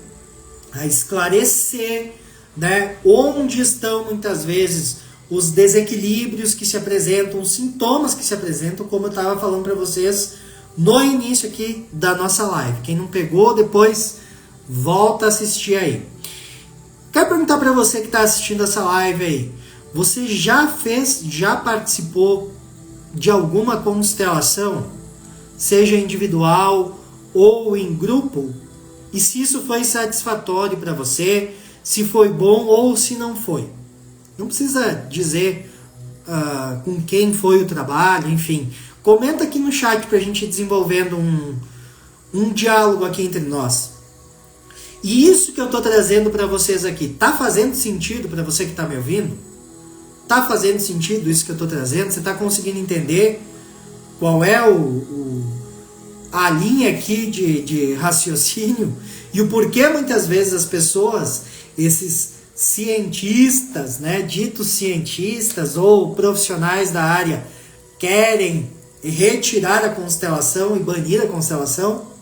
a esclarecer, né, onde estão muitas vezes os desequilíbrios que se apresentam, os sintomas que se apresentam, como eu estava falando para vocês no início aqui da nossa live. Quem não pegou, depois volta a assistir aí. Quero perguntar para você que está assistindo essa live aí, você já participou de alguma constelação, seja individual ou em grupo? E se isso foi satisfatório para você, se foi bom ou se não foi? Não precisa dizer com quem foi o trabalho, enfim. Comenta aqui no chat para a gente ir desenvolvendo um diálogo aqui entre nós. E isso que eu estou trazendo para vocês aqui, tá fazendo sentido para você que está me ouvindo? Tá fazendo sentido isso que eu estou trazendo? Você está conseguindo entender qual é a linha aqui de raciocínio e o porquê muitas vezes as pessoas, esses cientistas, né, ditos cientistas ou profissionais da área, querem retirar a constelação e banir a constelação?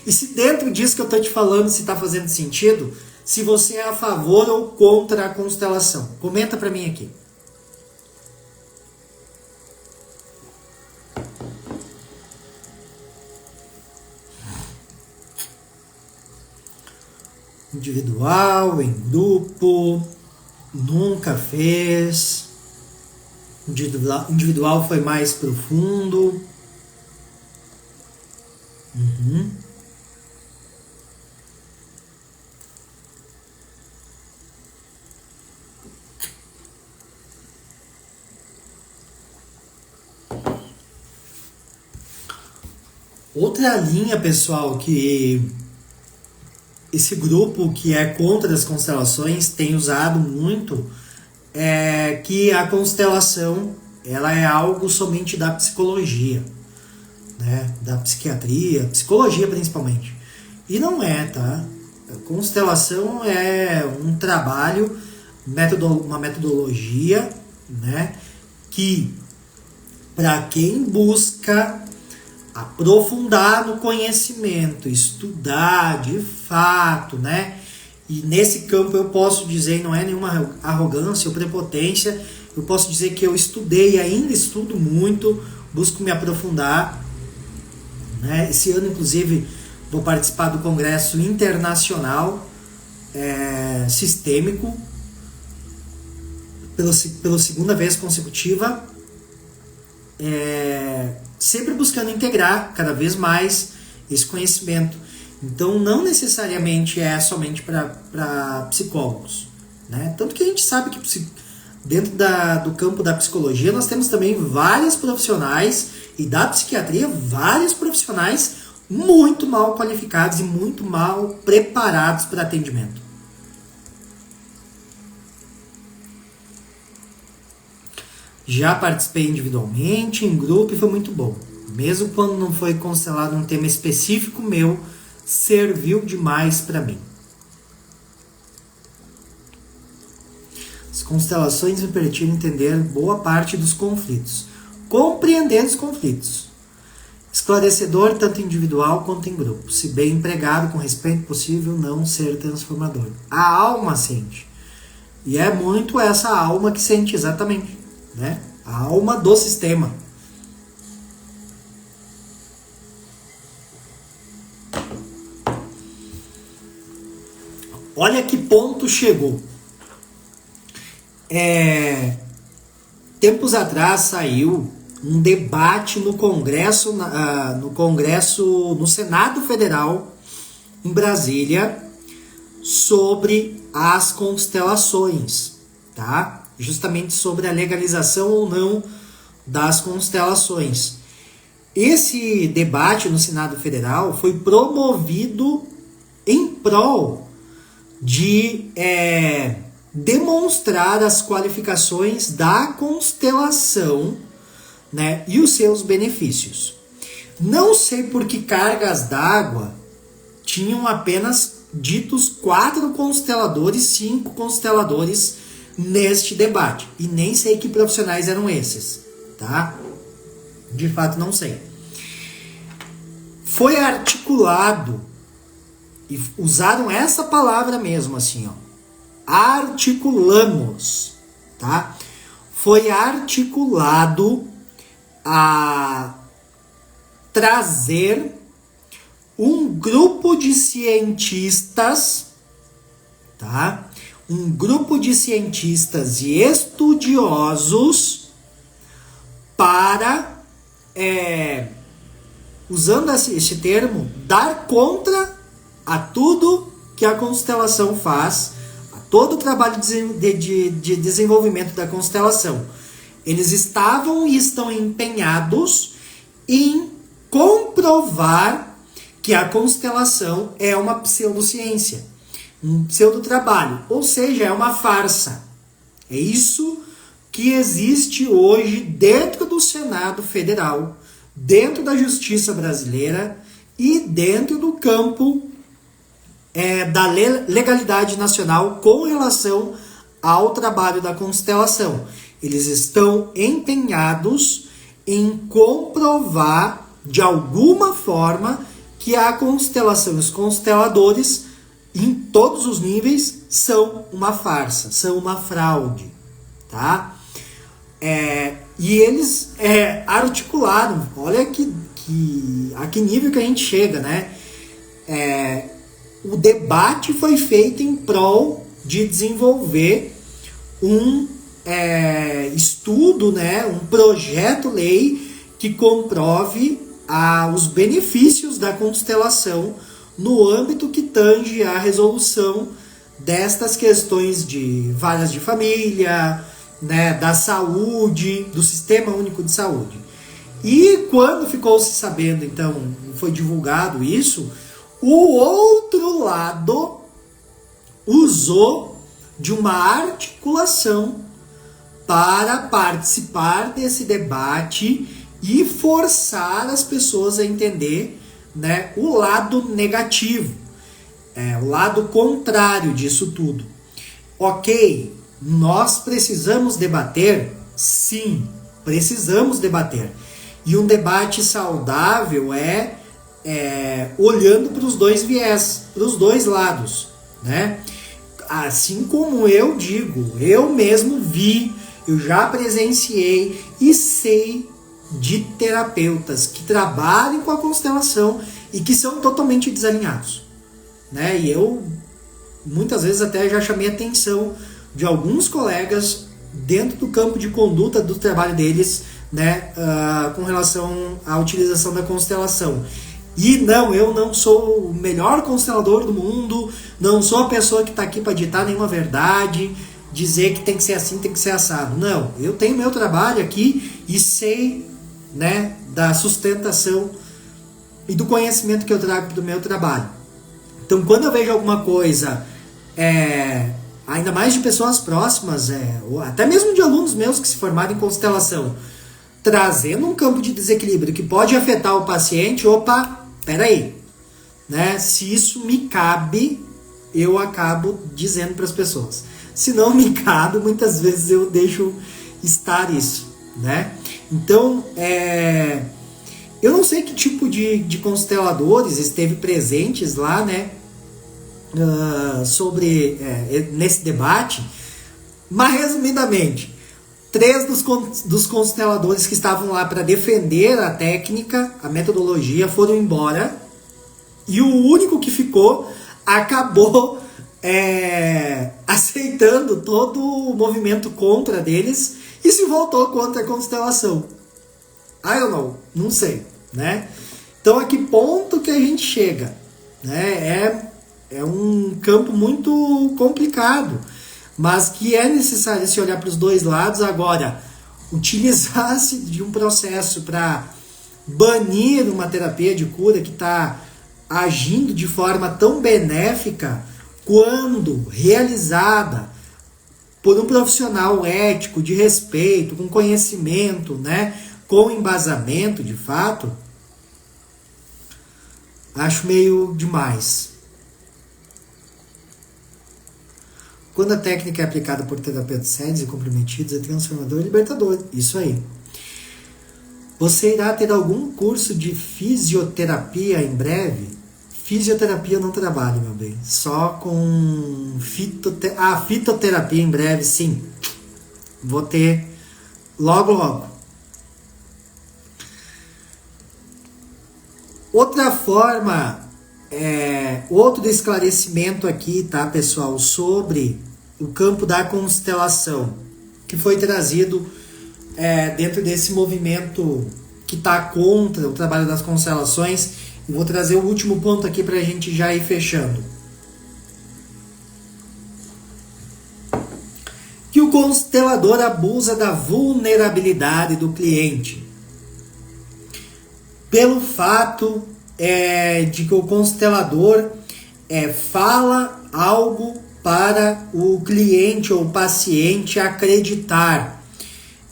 E se dentro disso que eu estou te falando, se está fazendo sentido, se você é a favor ou contra a constelação, comenta para mim aqui. Individual, em grupo, nunca fez. Individual foi mais profundo. Outra linha, pessoal, que esse grupo que é contra as constelações tem usado muito é que a constelação ela é algo somente da psicologia, né? Da psiquiatria, psicologia principalmente. E não é, tá? A constelação é um trabalho, uma metodologia, né? Que para quem busca aprofundar no conhecimento, estudar de fato, né? E nesse campo eu posso dizer, não é nenhuma arrogância ou prepotência, eu posso dizer que eu estudei e ainda estudo muito, busco me aprofundar, né? Esse ano, inclusive, vou participar do Congresso Internacional Sistêmico, pela segunda vez consecutiva, sempre buscando integrar cada vez mais esse conhecimento. Então, não necessariamente é somente para psicólogos, né? Tanto que a gente sabe que dentro do campo da psicologia nós temos também vários profissionais, e da psiquiatria vários profissionais muito mal qualificados e muito mal preparados para atendimento. Já participei individualmente, em grupo, e foi muito bom. Mesmo quando não foi constelado um tema específico meu, serviu demais para mim. As constelações me permitiram entender boa parte dos conflitos, compreender os conflitos. Esclarecedor tanto individual quanto em grupo. Se bem empregado, com respeito possível, não ser transformador. A alma sente. E é muito essa alma que sente, exatamente, né? A alma do sistema. Olha que ponto chegou. Tempos atrás saiu um debate no Congresso, no Senado Federal, em Brasília, sobre as constelações, tá? Justamente sobre a legalização ou não das constelações. Esse debate no Senado Federal foi promovido em prol de demonstrar as qualificações da constelação, né, e os seus benefícios. Não sei por que cargas d'água tinham apenas ditos 4 consteladores, 5 consteladores neste debate. E nem sei que profissionais eram esses, tá? De fato não sei. Foi articulado, e usaram essa palavra mesmo assim, ó. Articulamos, tá? Foi articulado a trazer um grupo de cientistas, tá? Um grupo de cientistas e estudiosos para, usando esse termo, dar contra a tudo que a constelação faz, a todo o trabalho de desenvolvimento da constelação. Eles estavam e estão empenhados em comprovar que a constelação é uma pseudociência, um pseudotrabalho, ou seja, é uma farsa. É isso que existe hoje dentro do Senado Federal, dentro da Justiça brasileira e dentro do campo da legalidade nacional com relação ao trabalho da constelação. Eles estão empenhados em comprovar de alguma forma que a constelação e os consteladores, em todos os níveis, são uma farsa, são uma fraude, tá? E eles articularam, olha a que nível que a gente chega, né? O debate foi feito em prol de desenvolver um estudo, né, um projeto-lei que comprove os benefícios da constelação no âmbito que tange a resolução destas questões de varas de família, né, da saúde, do Sistema Único de Saúde. E quando ficou se sabendo, então, foi divulgado isso, o outro lado usou de uma articulação para participar desse debate e forçar as pessoas a entender, né, o lado negativo, o lado contrário disso tudo. Ok, nós precisamos debater? Sim, precisamos debater. E um debate saudável olhando para os dois viés, para os dois lados, né? Assim como eu digo, eu mesmo vi, eu já presenciei e sei de terapeutas que trabalham com a constelação e que são totalmente desalinhados, né? E eu muitas vezes até já chamei a atenção de alguns colegas dentro do campo de conduta do trabalho deles, né, com relação à utilização da constelação. E não, eu não sou o melhor constelador do mundo, não sou a pessoa que está aqui para ditar nenhuma verdade, dizer que tem que ser assim, tem que ser assado. Não, eu tenho meu trabalho aqui e sei, né, da sustentação e do conhecimento que eu trago do meu trabalho. Então, quando eu vejo alguma coisa, ainda mais de pessoas próximas, ou até mesmo de alunos meus que se formaram em constelação, trazendo um campo de desequilíbrio que pode afetar o paciente, opa, peraí, né? Se isso me cabe, eu acabo dizendo para as pessoas. Se não me cabe, muitas vezes eu deixo estar isso, né? Então, eu não sei que tipo de consteladores esteve presentes lá, né? Nesse debate, mas resumidamente, 3 dos consteladores que estavam lá para defender a técnica, a metodologia, foram embora. E o único que ficou acabou aceitando todo o movimento contra deles e se voltou contra a constelação. I don't know, não sei, né? Então a que ponto que a gente chega, né? É um campo muito complicado, mas que é necessário se olhar para os dois lados. Agora, utilizar-se de um processo para banir uma terapia de cura que está agindo de forma tão benéfica quando realizada por um profissional ético, de respeito, com conhecimento, né, com embasamento de fato, acho meio demais. Quando a técnica é aplicada por terapeutas sérios e comprometidos, é transformador e libertador. Isso aí. Você irá ter algum curso de fisioterapia em breve? Fisioterapia eu não trabalho, meu bem. Só com fitoterapia em breve, sim. Vou ter logo, logo. Outra forma... outro esclarecimento aqui, tá, pessoal, sobre o campo da constelação, que foi trazido dentro desse movimento que está contra o trabalho das constelações. E vou trazer o último ponto aqui para a gente já ir fechando. Que o constelador abusa da vulnerabilidade do cliente. Pelo fato de que o constelador fala algo para o cliente ou paciente acreditar,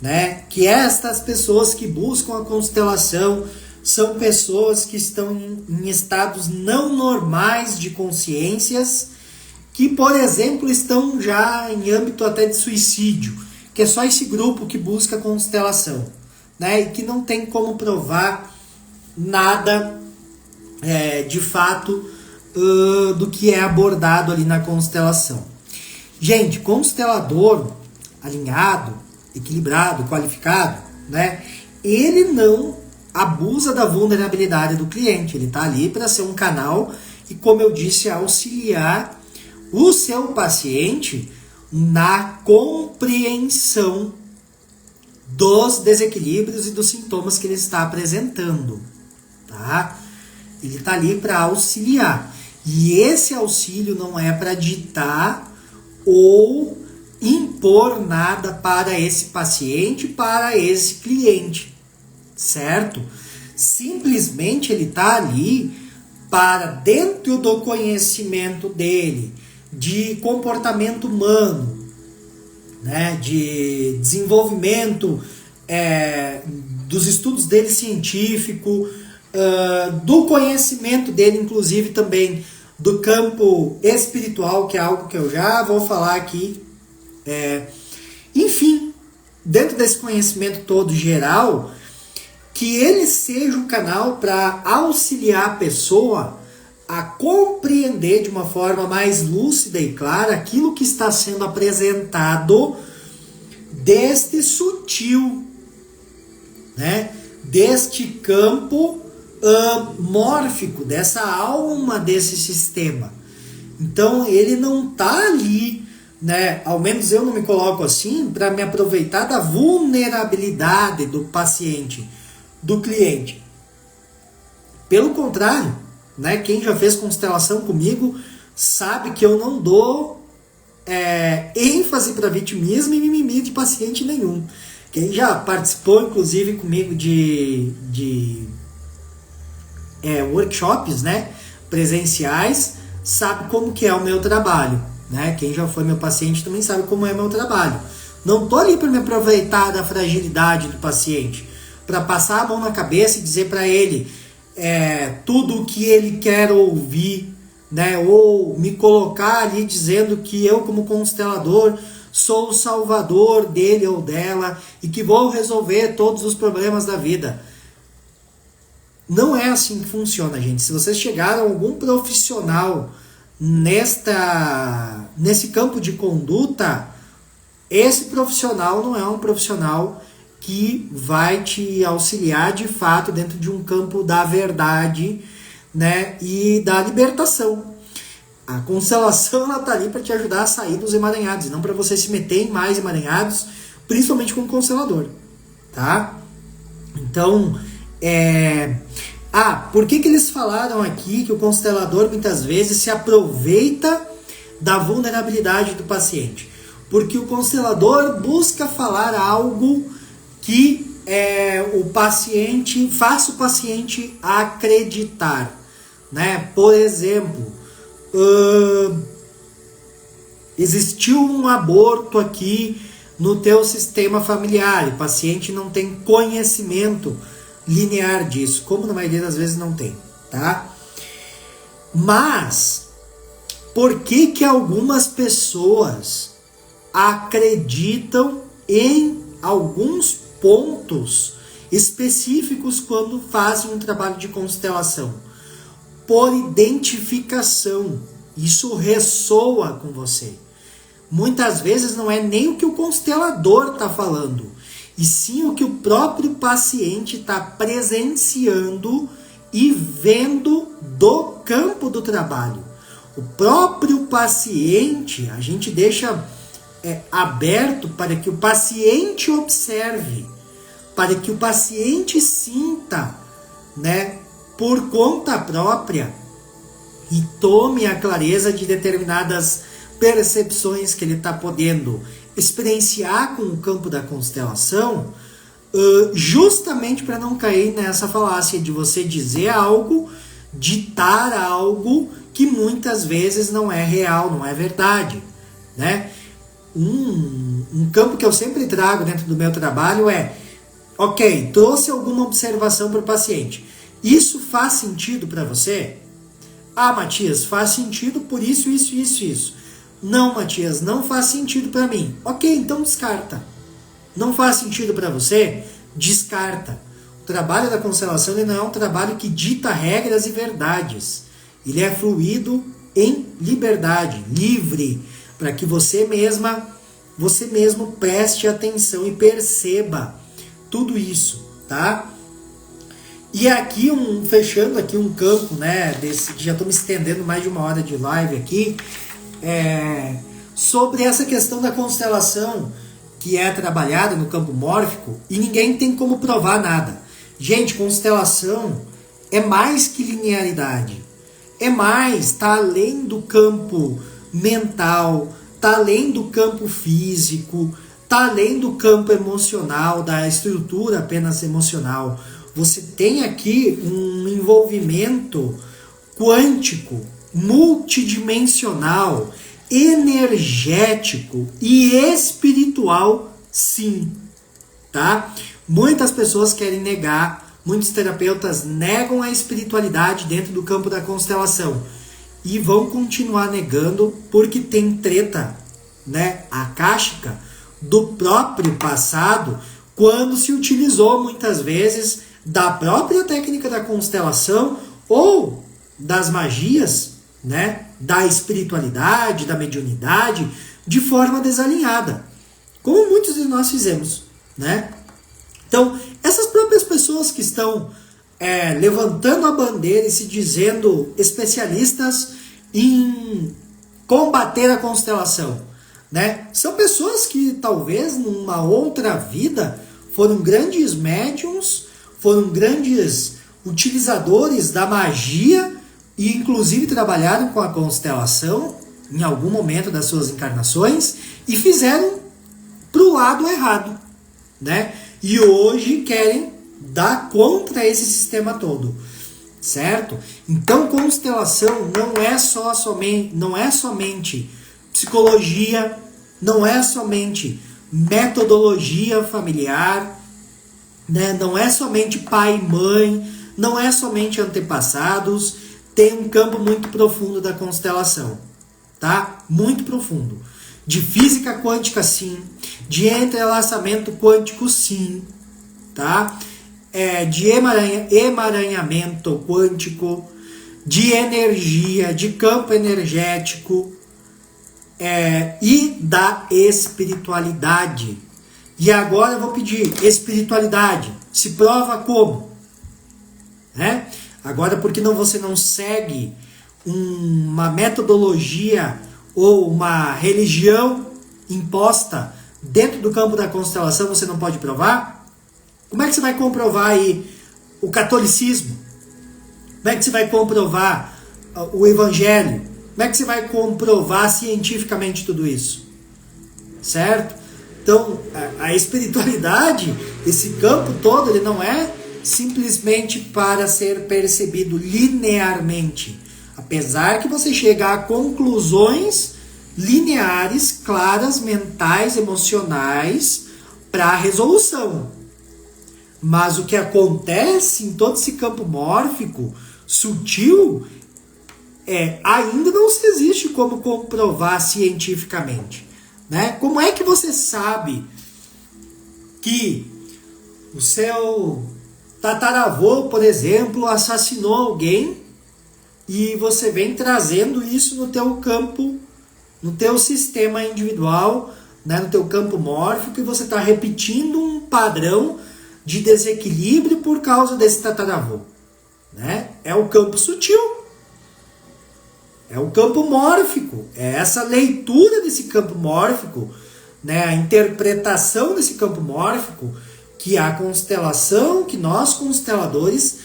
né? Que estas pessoas que buscam a constelação são pessoas que estão em estados não normais de consciências, que, por exemplo, estão já em âmbito até de suicídio, que é só esse grupo que busca a constelação, né? E que não tem como provar nada de fato do que é abordado ali na constelação. Gente, constelador alinhado, equilibrado, qualificado, né? Ele não abusa da vulnerabilidade do cliente. Ele está ali para ser um canal e, como eu disse, auxiliar o seu paciente na compreensão dos desequilíbrios e dos sintomas que ele está apresentando, tá? Ele está ali para auxiliar. E esse auxílio não é para ditar ou impor nada para esse paciente, para esse cliente, certo? Simplesmente ele está ali para, dentro do conhecimento dele, de comportamento humano, né, de desenvolvimento dos estudos dele científico, do conhecimento dele, inclusive também do campo espiritual, que é algo que eu já vou falar aqui. Enfim, dentro desse conhecimento todo geral, que ele seja um canal para auxiliar a pessoa a compreender de uma forma mais lúcida e clara aquilo que está sendo apresentado deste sutil, né? Deste campo mórfico, dessa alma desse sistema. Então ele não está ali, né? Ao menos eu não me coloco assim, para me aproveitar da vulnerabilidade do paciente, do cliente. Pelo contrário, né? Quem já fez constelação comigo sabe que eu não dou ênfase para vitimismo e mimimi de paciente nenhum. Quem já participou, inclusive, comigo de workshops, né, presenciais, sabe como que é o meu trabalho, né? Quem já foi meu paciente também sabe como é o meu trabalho. Não tô ali para me aproveitar da fragilidade do paciente, para passar a mão na cabeça e dizer para ele tudo o que ele quer ouvir, né? Ou me colocar ali dizendo que eu, como constelador, sou o salvador dele ou dela e que vou resolver todos os problemas da vida. Não é assim que funciona, gente. Se vocês chegaram a algum profissional nesse campo de conduta, esse profissional não é um profissional que vai te auxiliar de fato dentro de um campo da verdade, né, e da libertação. A constelação está ali para te ajudar a sair dos emaranhados, e não para você se meter em mais emaranhados, principalmente com o constelador, tá? Então, por que eles falaram aqui que o constelador muitas vezes se aproveita da vulnerabilidade do paciente? Porque o constelador busca falar algo que o paciente faça o paciente acreditar, né? Por exemplo, existiu um aborto aqui no teu sistema familiar, o paciente não tem conhecimento linear disso, como na maioria das vezes não tem, tá? Mas por que algumas pessoas acreditam em alguns pontos específicos quando fazem um trabalho de constelação? Por identificação. Isso ressoa com você. Muitas vezes não é nem o que o constelador está falando, e sim o que o próprio paciente está presenciando e vendo do campo do trabalho. O próprio paciente, a gente deixa aberto para que o paciente observe, para que o paciente sinta, né, por conta própria, e tome a clareza de determinadas percepções que ele está podendo experienciar com o campo da constelação, justamente para não cair nessa falácia de você dizer algo ditar algo que muitas vezes não é real, não é verdade, né? Um campo que eu sempre trago dentro do meu trabalho é: ok, trouxe alguma observação para o paciente. Isso faz sentido para você? Ah, Matias, faz sentido por isso, isso, isso, isso. Não, Matias, não faz sentido para mim. Ok, então descarta. Não faz sentido para você? Descarta. O trabalho da constelação ele não é um trabalho que dita regras e verdades. Ele é fluido em liberdade, livre, para que você mesmo preste atenção e perceba tudo isso, tá? E aqui, fechando aqui um campo, né, já estou me estendendo mais de uma hora de live aqui, sobre essa questão da constelação que é trabalhada no campo mórfico e ninguém tem como provar nada. Gente, constelação é mais que linearidade. Está além do campo mental, está além do campo físico, está além do campo emocional, da estrutura apenas emocional. Você tem aqui um envolvimento quântico, multidimensional, energético e espiritual, sim, tá? Muitas pessoas querem negar, muitos terapeutas negam a espiritualidade dentro do campo da constelação e vão continuar negando porque tem treta, né, akáshica do próprio passado, quando se utilizou muitas vezes da própria técnica da constelação ou das magias, né, da espiritualidade, da mediunidade, de forma desalinhada, como muitos de nós fizemos, né? Então, essas próprias pessoas que estão levantando a bandeira e se dizendo especialistas em combater a constelação, né, são pessoas que talvez numa outra vida foram grandes médiums, foram grandes utilizadores da magia e inclusive trabalharam com a constelação em algum momento das suas encarnações e fizeram para o lado errado, né? E hoje querem dar contra esse sistema todo, certo? Então constelação não é somente psicologia, não é somente metodologia familiar, né? Não é somente pai e mãe, não é somente antepassados, tem um campo muito profundo da constelação, tá? Muito profundo. De física quântica, sim. De entrelaçamento quântico, sim, tá? De emaranhamento quântico, de energia, de campo energético, e da espiritualidade. E agora eu vou pedir espiritualidade. Se prova como? Né? Agora, porque você não segue uma metodologia ou uma religião imposta dentro do campo da constelação, você não pode provar? Como é que você vai comprovar aí o catolicismo? Como é que você vai comprovar o evangelho? Como é que você vai comprovar cientificamente tudo isso? Certo? Então, a espiritualidade, esse campo todo, ele não é simplesmente para ser percebido linearmente. Apesar que você chega a conclusões lineares, claras, mentais, emocionais, para a resolução. Mas o que acontece em todo esse campo mórfico, sutil, ainda não se existe como comprovar cientificamente. Né? Como é que você sabe que o seu tataravô, por exemplo, assassinou alguém e você vem trazendo isso no teu campo, no teu sistema individual, né, no teu campo mórfico, e você está repetindo um padrão de desequilíbrio por causa desse tataravô? Né? É o campo sutil. É o campo mórfico, é essa leitura desse campo mórfico, né, a interpretação desse campo mórfico, que a constelação, que nós consteladores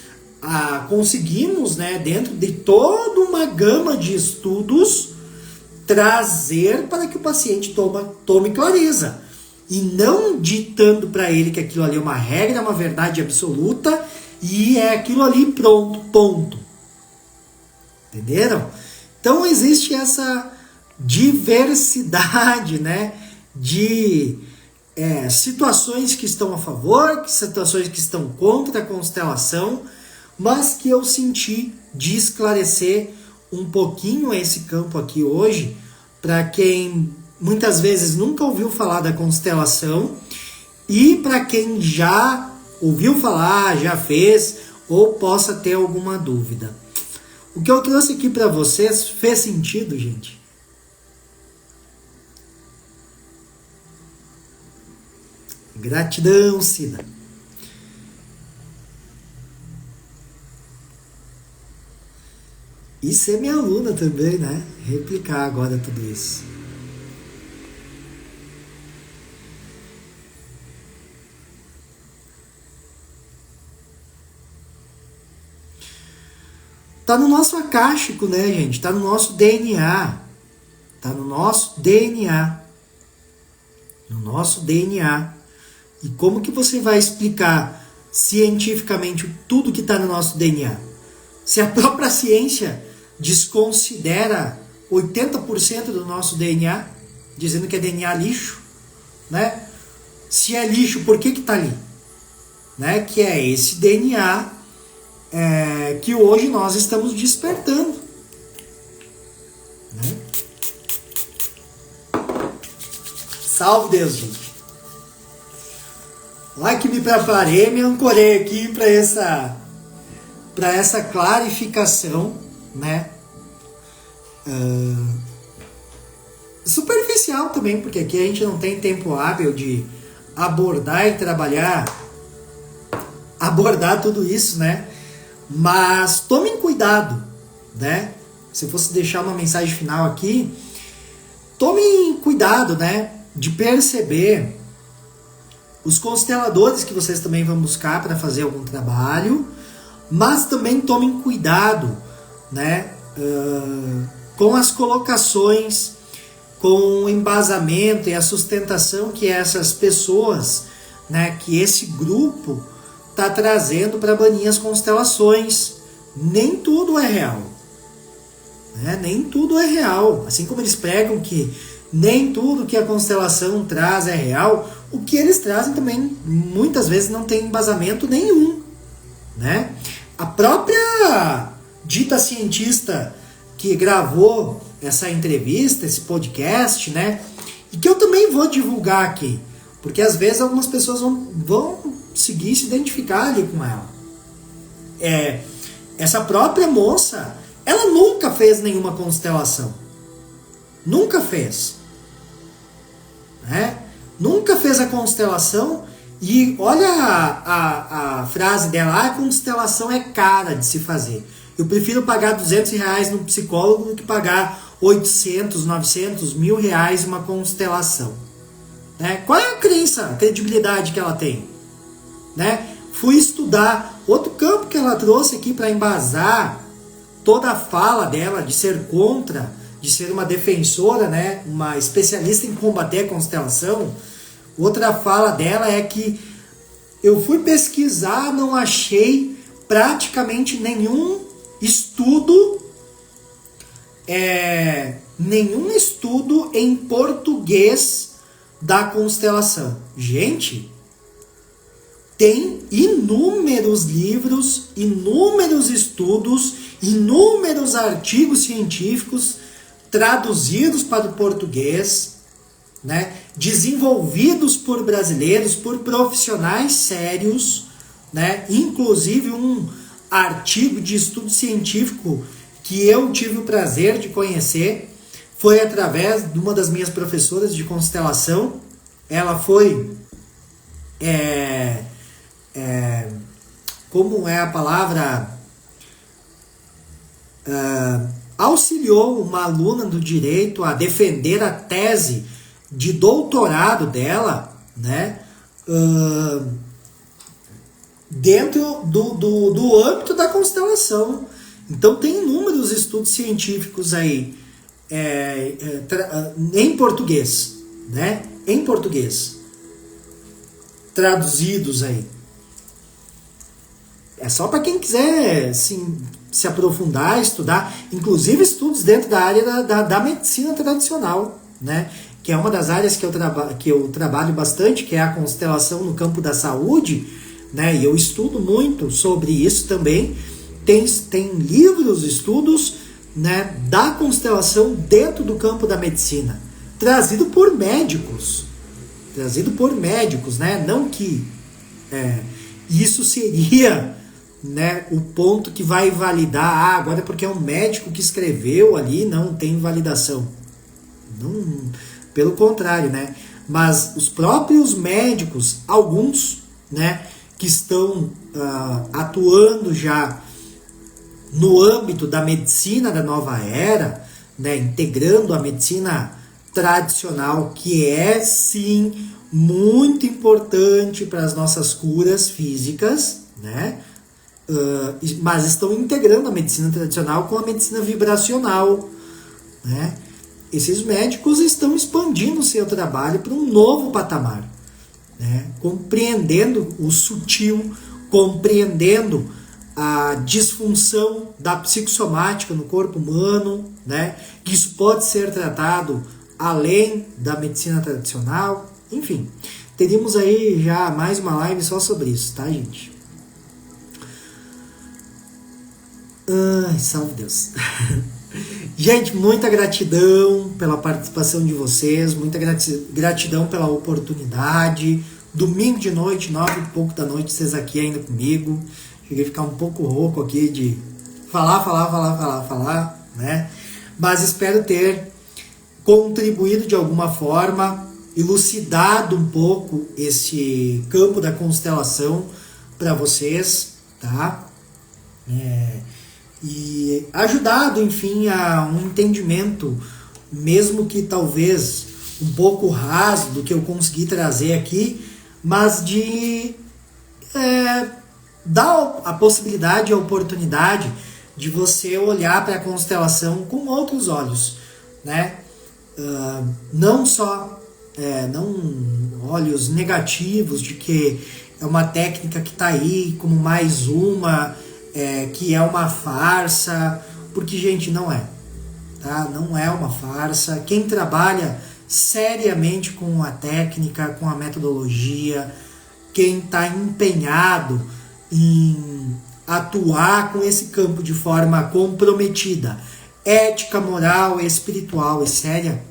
conseguimos, né, dentro de toda uma gama de estudos, trazer para que o paciente tome clareza. E não ditando para ele que aquilo ali é uma regra, uma verdade absoluta, e é aquilo ali pronto, ponto. Entenderam? Então existe essa diversidade, né, de situações que estão a favor, situações que estão contra a constelação, mas que eu senti de esclarecer um pouquinho esse campo aqui hoje, para quem muitas vezes nunca ouviu falar da constelação e para quem já ouviu falar, já fez ou possa ter alguma dúvida. O que eu trouxe aqui para vocês fez sentido, gente? Gratidão, Cida. E ser minha aluna também, né? Replicar agora tudo isso. Tá no nosso acástico, né, gente? Tá no nosso DNA. Tá no nosso DNA. No nosso DNA. E como que você vai explicar cientificamente tudo que está no nosso DNA? Se a própria ciência desconsidera 80% do nosso DNA, dizendo que é DNA lixo, né? Se é lixo, por que está ali? Né? Que é esse DNA que hoje nós estamos despertando. Né? Salve Deus, gente. Lá que me preparei, me ancorei aqui para essa clarificação, né? Superficial também, porque aqui a gente não tem tempo hábil de abordar e abordar tudo isso, né? Mas tomem cuidado, né? Se eu fosse deixar uma mensagem final aqui, tomem cuidado, né? De perceber os consteladores que vocês também vão buscar para fazer algum trabalho, mas também tomem cuidado, né, com as colocações, com o embasamento e a sustentação que essas pessoas, né, que esse grupo está trazendo para banir as constelações. Nem tudo é real. Né? Nem tudo é real. Assim como eles pregam que nem tudo que a constelação traz é real, o que eles trazem também muitas vezes não tem embasamento nenhum, né? A própria dita cientista que gravou essa entrevista, esse podcast, né? E que eu também vou divulgar aqui, porque às vezes algumas pessoas vão seguir, se identificar ali com ela. Essa própria moça, ela nunca fez nenhuma constelação. Nunca fez. Né? Nunca fez a constelação. E olha a frase dela: a constelação é cara de se fazer. Eu prefiro pagar R$200 num psicólogo do que pagar 800, 900, R$1.000 uma constelação. Né? Qual é a crença, a credibilidade que ela tem? Né? Fui estudar outro campo que ela trouxe aqui para embasar toda a fala dela de ser contra, de ser uma defensora, né? Uma especialista em combater a constelação. Outra fala dela é que eu fui pesquisar, não achei praticamente nenhum estudo em português da constelação. Gente, tem inúmeros livros, inúmeros estudos, inúmeros artigos científicos traduzidos para o português, né, desenvolvidos por brasileiros, por profissionais sérios, né, inclusive um artigo de estudo científico que eu tive o prazer de conhecer, foi através de uma das minhas professoras de constelação. Ela foi, como é a palavra, auxiliou uma aluna do direito a defender a tese de doutorado dela, né, dentro do âmbito da constelação. Então tem inúmeros estudos científicos aí em português, né, em português, traduzidos aí. É só para quem quiser se aprofundar, estudar, inclusive estudos dentro da área da medicina tradicional, né? Que é uma das áreas que eu trabalho bastante, que é a constelação no campo da saúde, né? E eu estudo muito sobre isso também. Tem livros, estudos, né, da constelação dentro do campo da medicina, trazido por médicos, né? Não que isso seria, né, o ponto que vai validar, agora é porque é um médico que escreveu ali, não tem validação. Não, pelo contrário, né? Mas os próprios médicos, alguns, né, que estão atuando já no âmbito da medicina da nova era, né, integrando a medicina tradicional, que é sim muito importante para as nossas curas físicas, né? Mas estão integrando a medicina tradicional com a medicina vibracional, né? Esses médicos estão expandindo o seu trabalho para um novo patamar, né? Compreendendo o sutil, compreendendo a disfunção da psicossomática no corpo humano, né? Que isso pode ser tratado além da medicina tradicional. Enfim, teríamos aí já mais uma live só sobre isso, tá, gente? Ai, salve Deus. Gente, muita gratidão pela participação de vocês, muita gratidão pela oportunidade. Domingo de noite, 9 e pouco da noite, vocês aqui ainda comigo. Cheguei a ficar um pouco rouco aqui de falar, né? Mas espero ter contribuído de alguma forma, elucidado um pouco esse campo da constelação para vocês, tá? E ajudado, enfim, a um entendimento, mesmo que talvez um pouco raso do que eu consegui trazer aqui, mas de dar a possibilidade, a oportunidade de você olhar para a constelação com outros olhos, né? Não só não olhos negativos de que é uma técnica que está aí como mais uma, que é uma farsa, porque, gente, não é, tá? Não é uma farsa. Quem trabalha seriamente com a técnica, com a metodologia, quem está empenhado em atuar com esse campo de forma comprometida, ética, moral, espiritual e séria,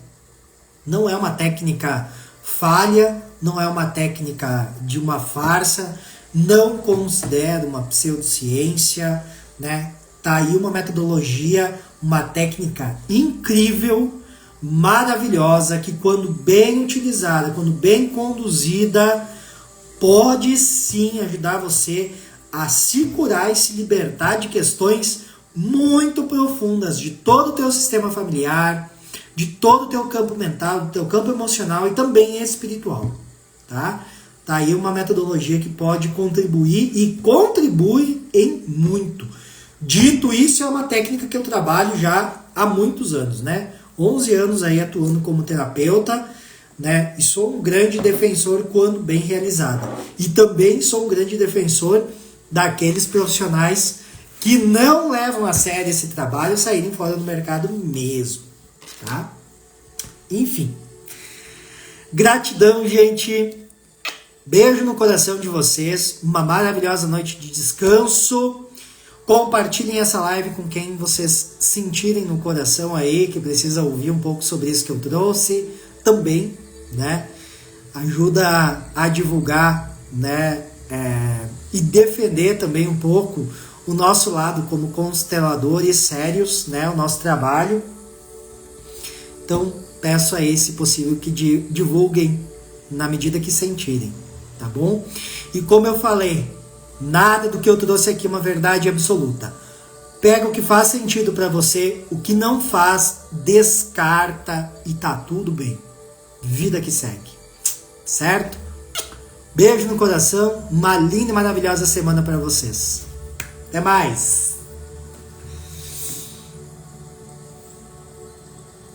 não é uma técnica falha, não é uma técnica de uma farsa, não considero uma pseudociência, né? Tá aí uma metodologia, uma técnica incrível, maravilhosa, que quando bem utilizada, quando bem conduzida, pode sim ajudar você a se curar e se libertar de questões muito profundas de todo o teu sistema familiar, de todo o teu campo mental, do teu campo emocional e também espiritual, tá? Tá aí uma metodologia que pode contribuir e contribui em muito. Dito isso, é uma técnica que eu trabalho já há muitos anos, né? 11 anos aí atuando como terapeuta, né? E sou um grande defensor quando bem realizada. E também sou um grande defensor daqueles profissionais que não levam a sério esse trabalho saírem fora do mercado mesmo, tá? Enfim. Gratidão, gente. Beijo no coração de vocês. Uma maravilhosa noite de descanso. Compartilhem essa live com quem vocês sentirem no coração aí, que precisa ouvir um pouco sobre isso que eu trouxe. Também, né? Ajuda a divulgar, né? E defender também um pouco o nosso lado como consteladores sérios, né? O nosso trabalho. Então, peço aí, se possível, que divulguem na medida que sentirem, tá bom? E como eu falei, nada do que eu trouxe aqui é uma verdade absoluta. Pega o que faz sentido para você, o que não faz, descarta e tá tudo bem. Vida que segue, certo? Beijo no coração, uma linda e maravilhosa semana para vocês. Até mais!